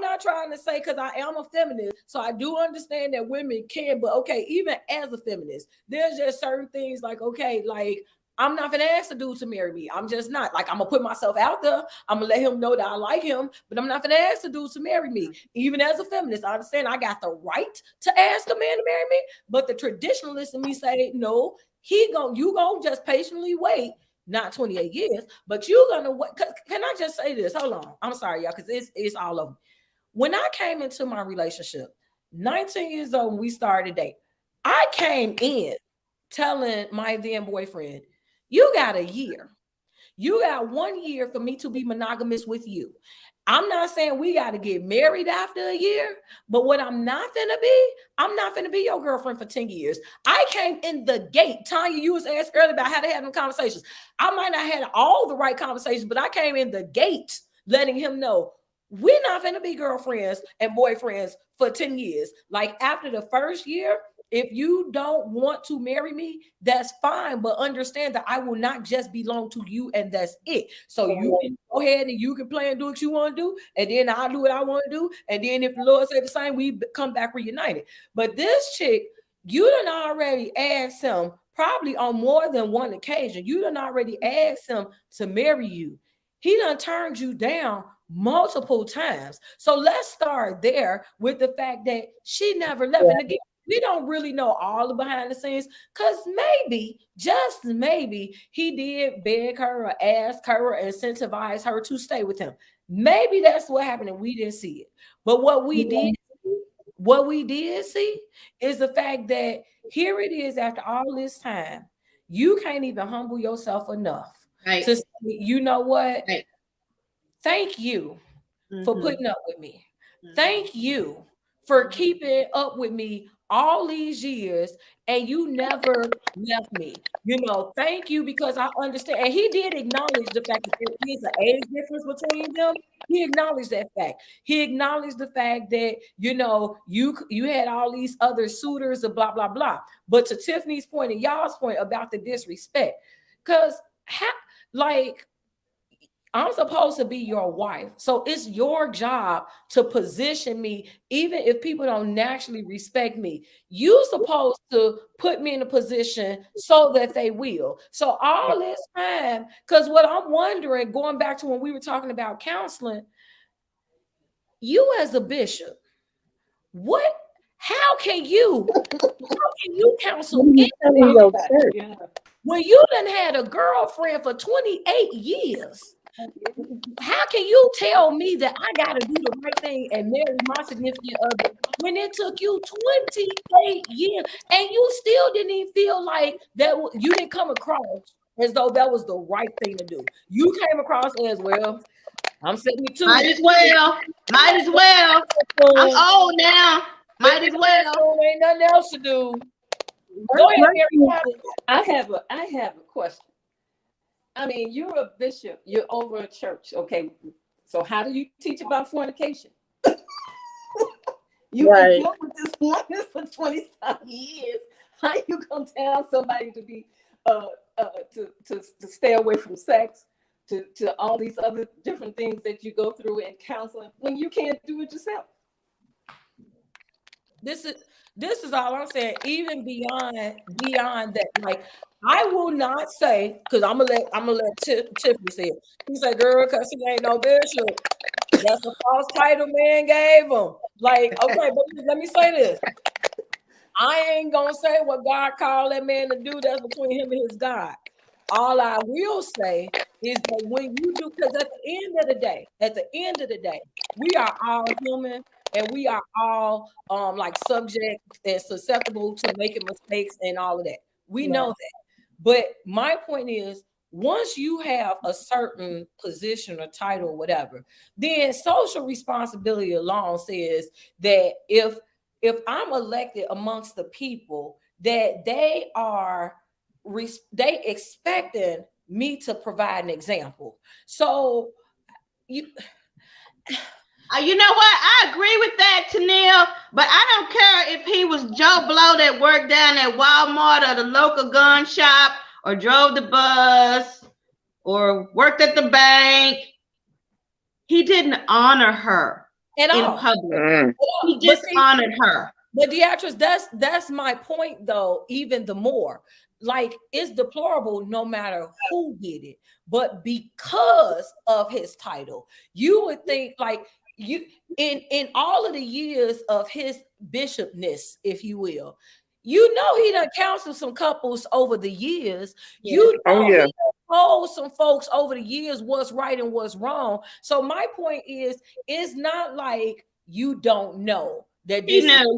not trying to say, because I am a feminist, so I do understand that women can, but okay, even as a feminist, there's just certain things like, okay, like, I'm not gonna ask a dude to marry me. I'm just not. Like, I'm gonna put myself out there. I'm gonna let him know that I like him, but I'm not gonna ask a dude to marry me. Even as a feminist, I understand I got the right to ask a man to marry me, but the traditionalist in me say, no, you gonna just patiently wait, not 28 years, but you gonna wait. Can I just say this? Hold on. I'm sorry, y'all, because it's all over. When I came into my relationship, 19 years old, when we started dating, I came in telling my then boyfriend, you got a year. You got 1 year for me to be monogamous with you. I'm not saying we got to get married after a year, but what I'm not finna be your girlfriend for 10 years. I came in the gate. Tonia, you was asked earlier about how to have them conversations. I might not have all the right conversations, but I came in the gate letting him know we're not finna be girlfriends and boyfriends for 10 years. Like, after the first year, if you don't want to marry me, that's fine, but understand that I will not just belong to you and that's it. So you can go ahead and you can play and do what you want to do, and then I'll do what I want to do, and then if the Lord say the same, we come back reunited. But this chick, you done already asked him, probably on more than one occasion, you done already asked him to marry you. He done turned you down multiple times. So let's start there with the fact that she never left. And again, we don't really know all the behind the scenes, because maybe, just maybe, he did beg her or ask her or incentivize her to stay with him. Maybe that's what happened and we didn't see it. But what we did see is the fact that here it is after all this time, you can't even humble yourself enough to say, you know what? Thank you for putting up with me. Thank you for keeping up with me all these years, and you never left me. You know, thank you, because I understand. And he did acknowledge the fact that there is an age difference between them. He acknowledged that fact. He acknowledged the fact that, you know, you had all these other suitors and blah, blah, blah. But to Tiffany's point and y'all's point about the disrespect, because I'm supposed to be your wife. So it's your job to position me, even if people don't naturally respect me. You're supposed to put me in a position so that they will. So all this time, because what I'm wondering, going back to when we were talking about counseling, you as a bishop, how can you counsel anybody when you done had a girlfriend for 28 years? how can you tell me that I got to do the right thing and marry my significant other when it took you 28 years and you still didn't even feel like that you didn't come across as though that was the right thing to do? You came across as, well, I'm 72. Might as well. Might as well. I'm old now. Might as well. Ain't nothing else to do. Go ahead, Mary. I have a question. I mean, you're a bishop. You're over a church. Okay. So how do you teach about fornication? You've been dealing with this woman for 20-some years. How you gonna tell somebody to be to stay away from sex, to all these other different things that you go through in counseling when you can't do it yourself? This is all I'm saying. Even beyond that, like, I will not say, because I'm gonna let Tiffany say it. He said, "Girl, because he ain't no bishop. That's a false title man gave him." Like, okay, but let me say this. I ain't gonna say what God called that man to do. That's between him and his God. All I will say is that when you do, because at the end of the day, we are all human and we are all like subject and susceptible to making mistakes and all of that. We know that. But my point is, once you have a certain position or title or whatever, then social responsibility alone says that if I'm elected amongst the people, that they expecting me to provide an example. So you know what? I agree with that, Tonia, but I don't care if he was Joe Blow that worked down at Walmart or the local gun shop or drove the bus or worked at the bank. He didn't honor her in public. He dishonored her. But Deatrice, that's my point though, even the more. Like, it's deplorable no matter who did it, but because of his title, you would think, like, you in all of the years of his bishopness, if you will, you know, he done counseled some couples over the years. You know, he done told some folks over the years what's right and what's wrong. So my point is, it's not like you don't know that this is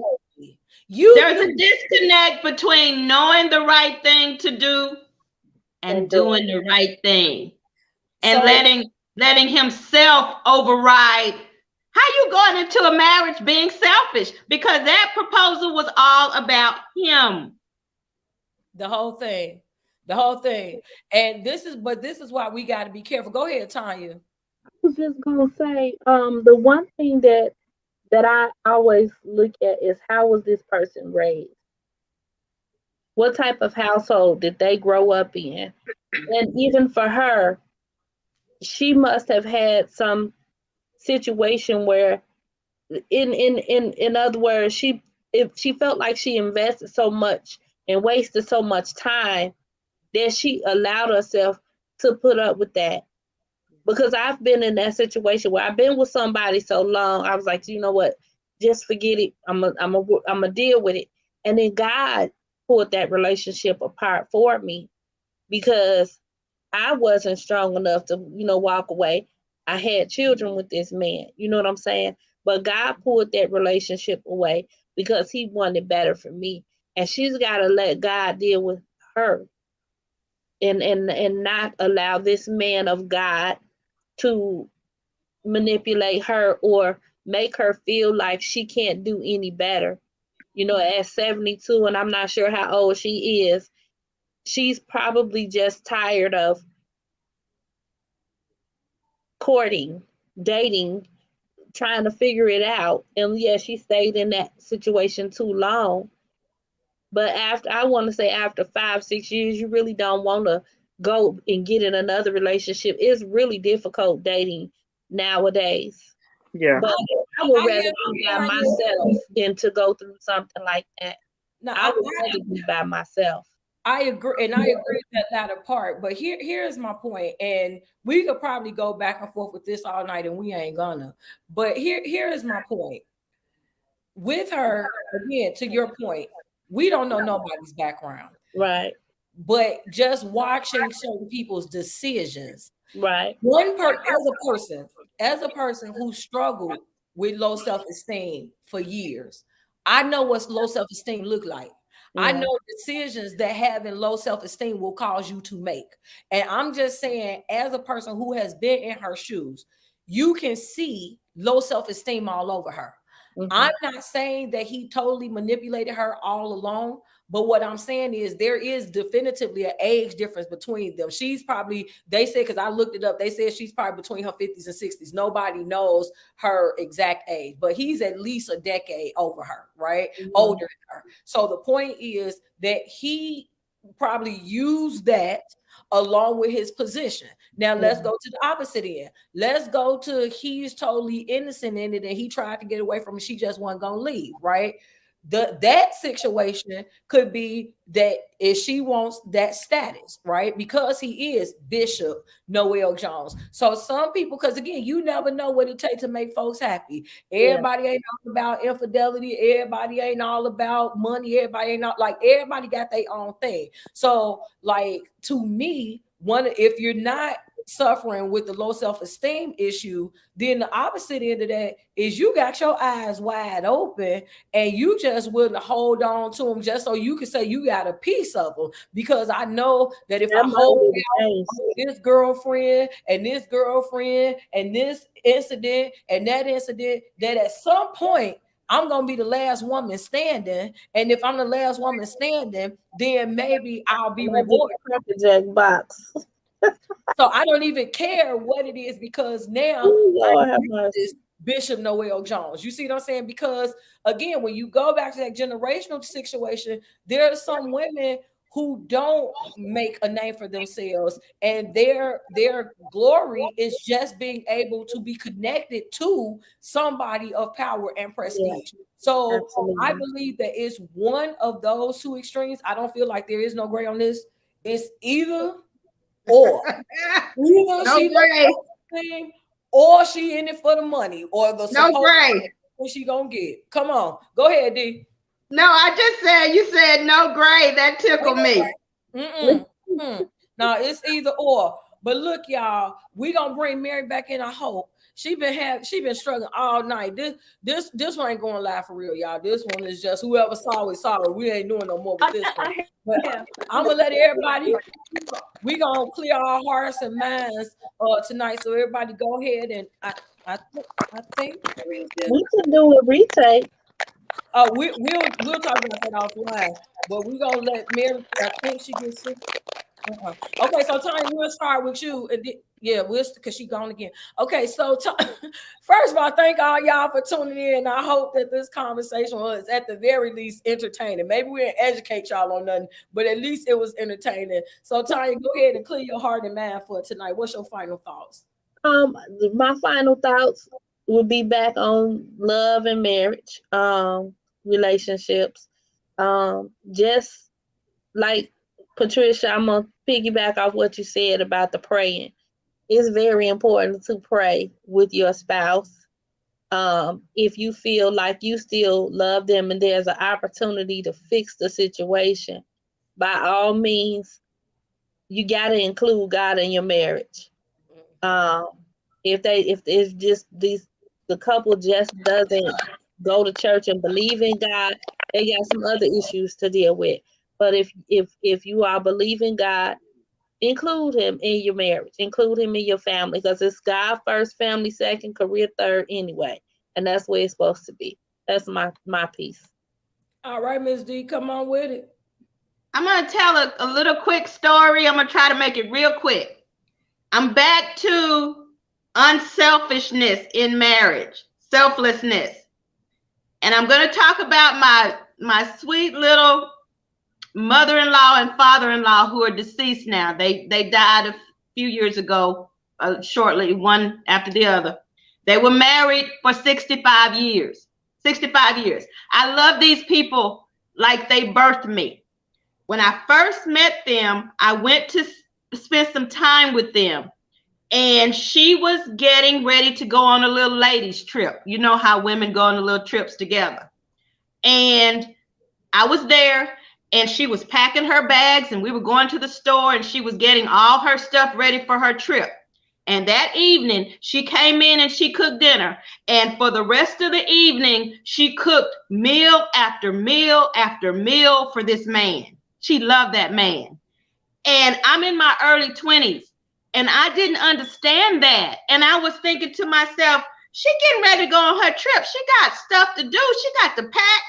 there's a disconnect between knowing the right thing to do and doing the right thing, and letting himself override. How you going into a marriage being selfish? Because that proposal was all about him. The whole thing. And this is why we got to be careful. Go ahead, Tonia. I was just gonna say, the one thing that I always look at is, how was this person raised? What type of household did they grow up in? And even for her, she must have had some situation where, in other words, she felt like she invested so much and wasted so much time that she allowed herself to put up with that. Because I've been in that situation where I've been with somebody so long, I was like, you know what, just forget it. I'm a deal with it. And then God pulled that relationship apart for me, because I wasn't strong enough to, walk away. I had children with this man, you know what I'm saying? But God pulled that relationship away because he wanted better for me. And she's got to let God deal with her, and not allow this man of God to manipulate her or make her feel like she can't do any better. At 72, and I'm not sure how old she is, she's probably just tired of courting, dating, trying to figure it out. And yeah, she stayed in that situation too long. But after 5-6 years, you really don't want to go and get in another relationship. It's really difficult dating nowadays. Yeah. But I would rather be by myself than to go through something like that. No, I would rather be by myself. I agree, and I agree with that latter part. But here's my point, and we could probably go back and forth with this all night, and we ain't gonna. But here is my point. With her, again, to your point, we don't know nobody's background. Right. But just watching certain people's decisions, Right. As a person who struggled with low self-esteem for years, I know what low self-esteem look like. I Yeah. know decisions that having low self-esteem will cause you to make. And I'm just saying, as a person who has been in her shoes, you can see low self-esteem all over her. Mm-hmm. I'm not saying that he totally manipulated her all along, but what I'm saying is there is definitively an age difference between them. She's probably, they said, because I looked it up, they said she's probably between her 50s and 60s. Nobody knows her exact age, but he's at least a decade over her, right? Mm-hmm. Older than her. So the point is that he probably used that along with his position. Now let's go to the opposite end. Let's go to he's totally innocent in it and he tried to get away from it. She just wasn't gonna leave, right? That situation could be that if she wants that status, right? Because he is Bishop Noel Jones. So some people, because again, you never know what it takes to make folks happy. Everybody ain't all about infidelity. Everybody ain't all about money. Everybody ain't all, like, everybody got their own thing. So like, to me, if you're not suffering with the low self-esteem issue, then the opposite end of that is you got your eyes wide open and you just wouldn't hold on to them just so you can say you got a piece of them. Because I know that if I hold out this girlfriend and this girlfriend and this incident and that incident, that at some point I'm gonna be the last woman standing, and if I'm the last woman standing, then maybe I'll be rewarded. Jack box. So I don't even care what it is, because now this Bishop Noel Jones. You see what I'm saying? Because again, when you go back to that generational situation, there are some women who don't make a name for themselves, and their glory is just being able to be connected to somebody of power and prestige. So Absolutely. I believe that it's one of those two extremes. I don't feel like there is no gray on this. It's either or. Either No she gray. thing, or she in it for the money, or the No gray. what she gonna get. Come on, go ahead, D. No, I just said, you said no gray. That tickled me. No, it's either or. But look, y'all, we gonna bring Mary back in. I hope. She been struggling all night. This one ain't going live for real, y'all. This one is just whoever saw it saw it. We ain't doing no more with this one. But I'm gonna let everybody. We gonna clear our hearts and minds tonight. So everybody, go ahead, and I think we can do a retake. We'll talk about that offline. But we gonna let Mary. I think she gets sick. Okay, so Tonia, we'll start with you, and because she gone again. Okay, so first of all, thank all y'all for tuning in. I hope that this conversation was at the very least entertaining. Maybe we didn't educate y'all on nothing, but at least it was entertaining. So Tonia, go ahead and clear your heart and mind for tonight. What's your final thoughts? My final thoughts would be back on love and marriage, relationships. Just like Patricia, I'm gonna piggyback off what you said about the praying. It's very important to pray with your spouse. If you feel like you still love them and there's an opportunity to fix the situation, by all means, you got to include God in your marriage. If it's just the couple just doesn't go to church and believe in God, they got some other issues to deal with. But if you are believing God, include him in your marriage, include him in your family, because it's God first, family second, career third anyway. And that's where it's supposed to be. That's my piece. All right, Ms. D, come on with it. I'm going to tell a little quick story. I'm going to try to make it real quick. I'm back to unselfishness in marriage, selflessness. And I'm going to talk about my sweet little mother-in-law and father-in-law who are deceased now. They died a few years ago, shortly, one after the other. They were married for 65 years. 65 years. I love these people like they birthed me. When I first met them, I went to spend some time with them. And she was getting ready to go on a little ladies' trip. You know how women go on the little trips together. And I was there. And she was packing her bags, and we were going to the store, and she was getting all her stuff ready for her trip. And that evening, she came in and she cooked dinner. And for the rest of the evening, she cooked meal after meal after meal for this man. She loved that man. And I'm in my early 20s. And I didn't understand that. And I was thinking to myself, she getting ready to go on her trip. She got stuff to do. She got to pack.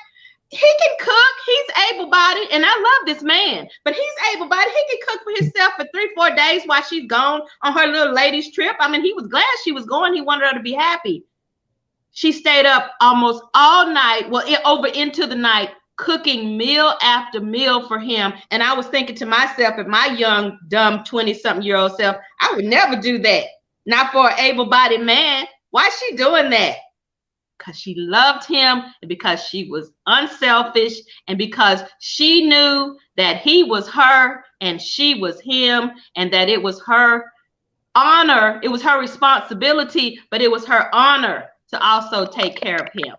He can cook. He's able-bodied, and I love this man. But he's able-bodied. He can cook for himself for 3-4 days while she's gone on her little ladies' trip. I mean, he was glad she was going. He wanted her to be happy. She stayed up almost all night, well, over into the night, cooking meal after meal for him. And I was thinking to myself, if my young, dumb 20-something-year-old self, I would never do that. Not for an able-bodied man. Why is she doing that? Because she loved him, and because she was unselfish, and because she knew that he was her and she was him, and that it was her honor, it was her responsibility, but it was her honor to also take care of him.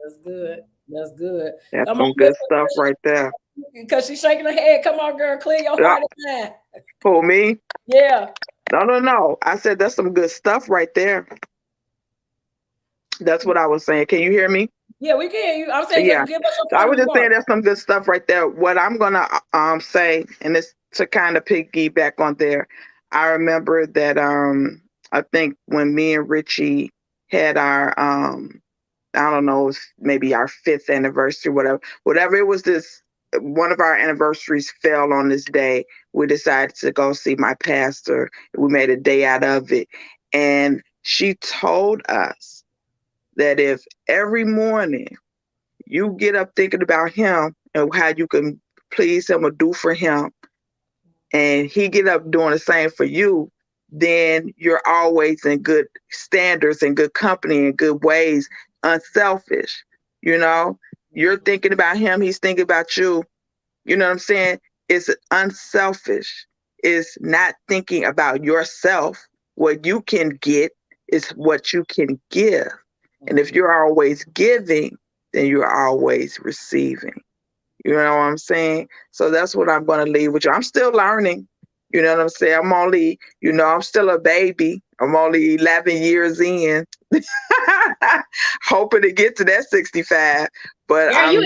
That's good. That's good. That's some good stuff right there. Because she's shaking her head. Come on, girl, clear your heart and mind. For me? Yeah. No. I said that's some good stuff right there. That's what I was saying. Can you hear me? Yeah, we can hear you. I'm saying, yeah. Give us I was just saying that's some good stuff right there. What I'm gonna say, and it's to kind of piggyback on there. I remember that I think when me and Richie had our I don't know, it was maybe our 5th anniversary, whatever it was, this one of our anniversaries fell on this day. We decided to go see my pastor. We made a day out of it, and she told us that if every morning you get up thinking about him and how you can please him or do for him, and he get up doing the same for you, then you're always in good standards and good company and good ways, unselfish. You're thinking about him, he's thinking about you. You know what I'm saying? It's unselfish. It's not thinking about yourself. What you can get is what you can give. And if you're always giving, then you're always receiving. You know what I'm saying? So that's what I'm going to leave with you. I'm still learning. You know what I'm saying? I'm only, I'm still a baby. I'm only 11 years in. Hoping to get to that 65. But I'm,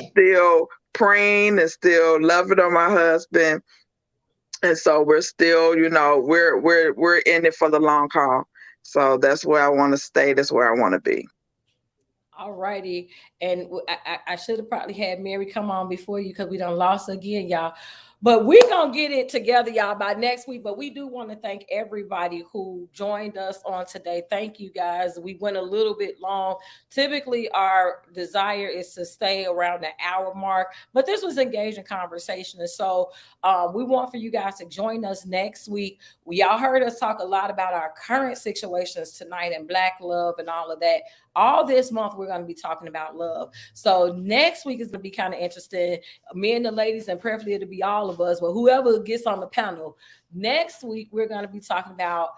still praying and still loving on my husband. And so we're still, we're in it for the long haul. So that's where I want to stay. That's where I want to be. All righty. And I should have probably had Mary come on before you because we done lost again, y'all. But we're going to get it together, y'all, by next week. But we do want to thank everybody who joined us on today. Thank you, guys. We went a little bit long. Typically, our desire is to stay around the hour mark. But this was engaging conversation. And so we want for you guys to join us next week. Y'all heard us talk a lot about our current situations tonight and Black love and all of that. All this month, we're going to be talking about love. So next week is going to be kind of interesting. Me and the ladies, and preferably it'll be all of us, but whoever gets on the panel. Next week, we're going to be talking about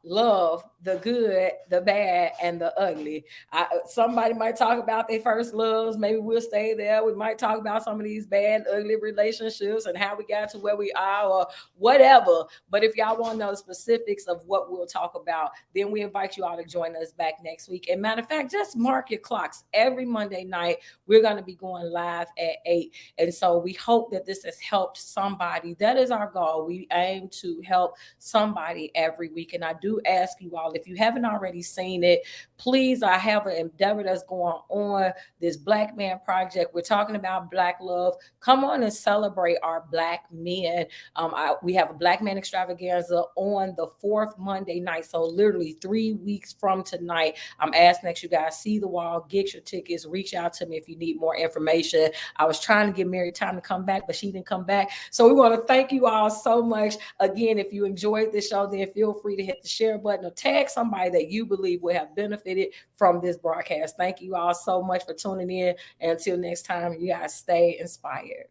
love, the good, the bad, and the ugly. Somebody might talk about their first loves. Maybe we'll stay there. We might talk about some of these bad, ugly relationships and how we got to where we are or whatever. But if y'all want to know the specifics of what we'll talk about, then we invite you all to join us back next week. And matter of fact, just mark your clocks. Every Monday night, we're going to be going live at 8. And so we hope that this has helped somebody. That is our goal. We aim to help somebody every week. And I do ask you all, if you haven't already seen it, please, I have an endeavor that's going on, this Black Man Project. We're talking about Black love. Come on and celebrate our Black men. We have a Black Man Extravaganza on the 4th Monday night. So literally 3 weeks from tonight. I'm asking that you guys see the wall, get your tickets, reach out to me if you need more information. I was trying to give Mary time to come back, but she didn't come back. So we want to thank you all so much. Again, if you enjoyed this show, then feel free to hit the share button or tag somebody that you believe will have benefited from this broadcast. Thank you all so much for tuning in. And until next time, you guys stay inspired.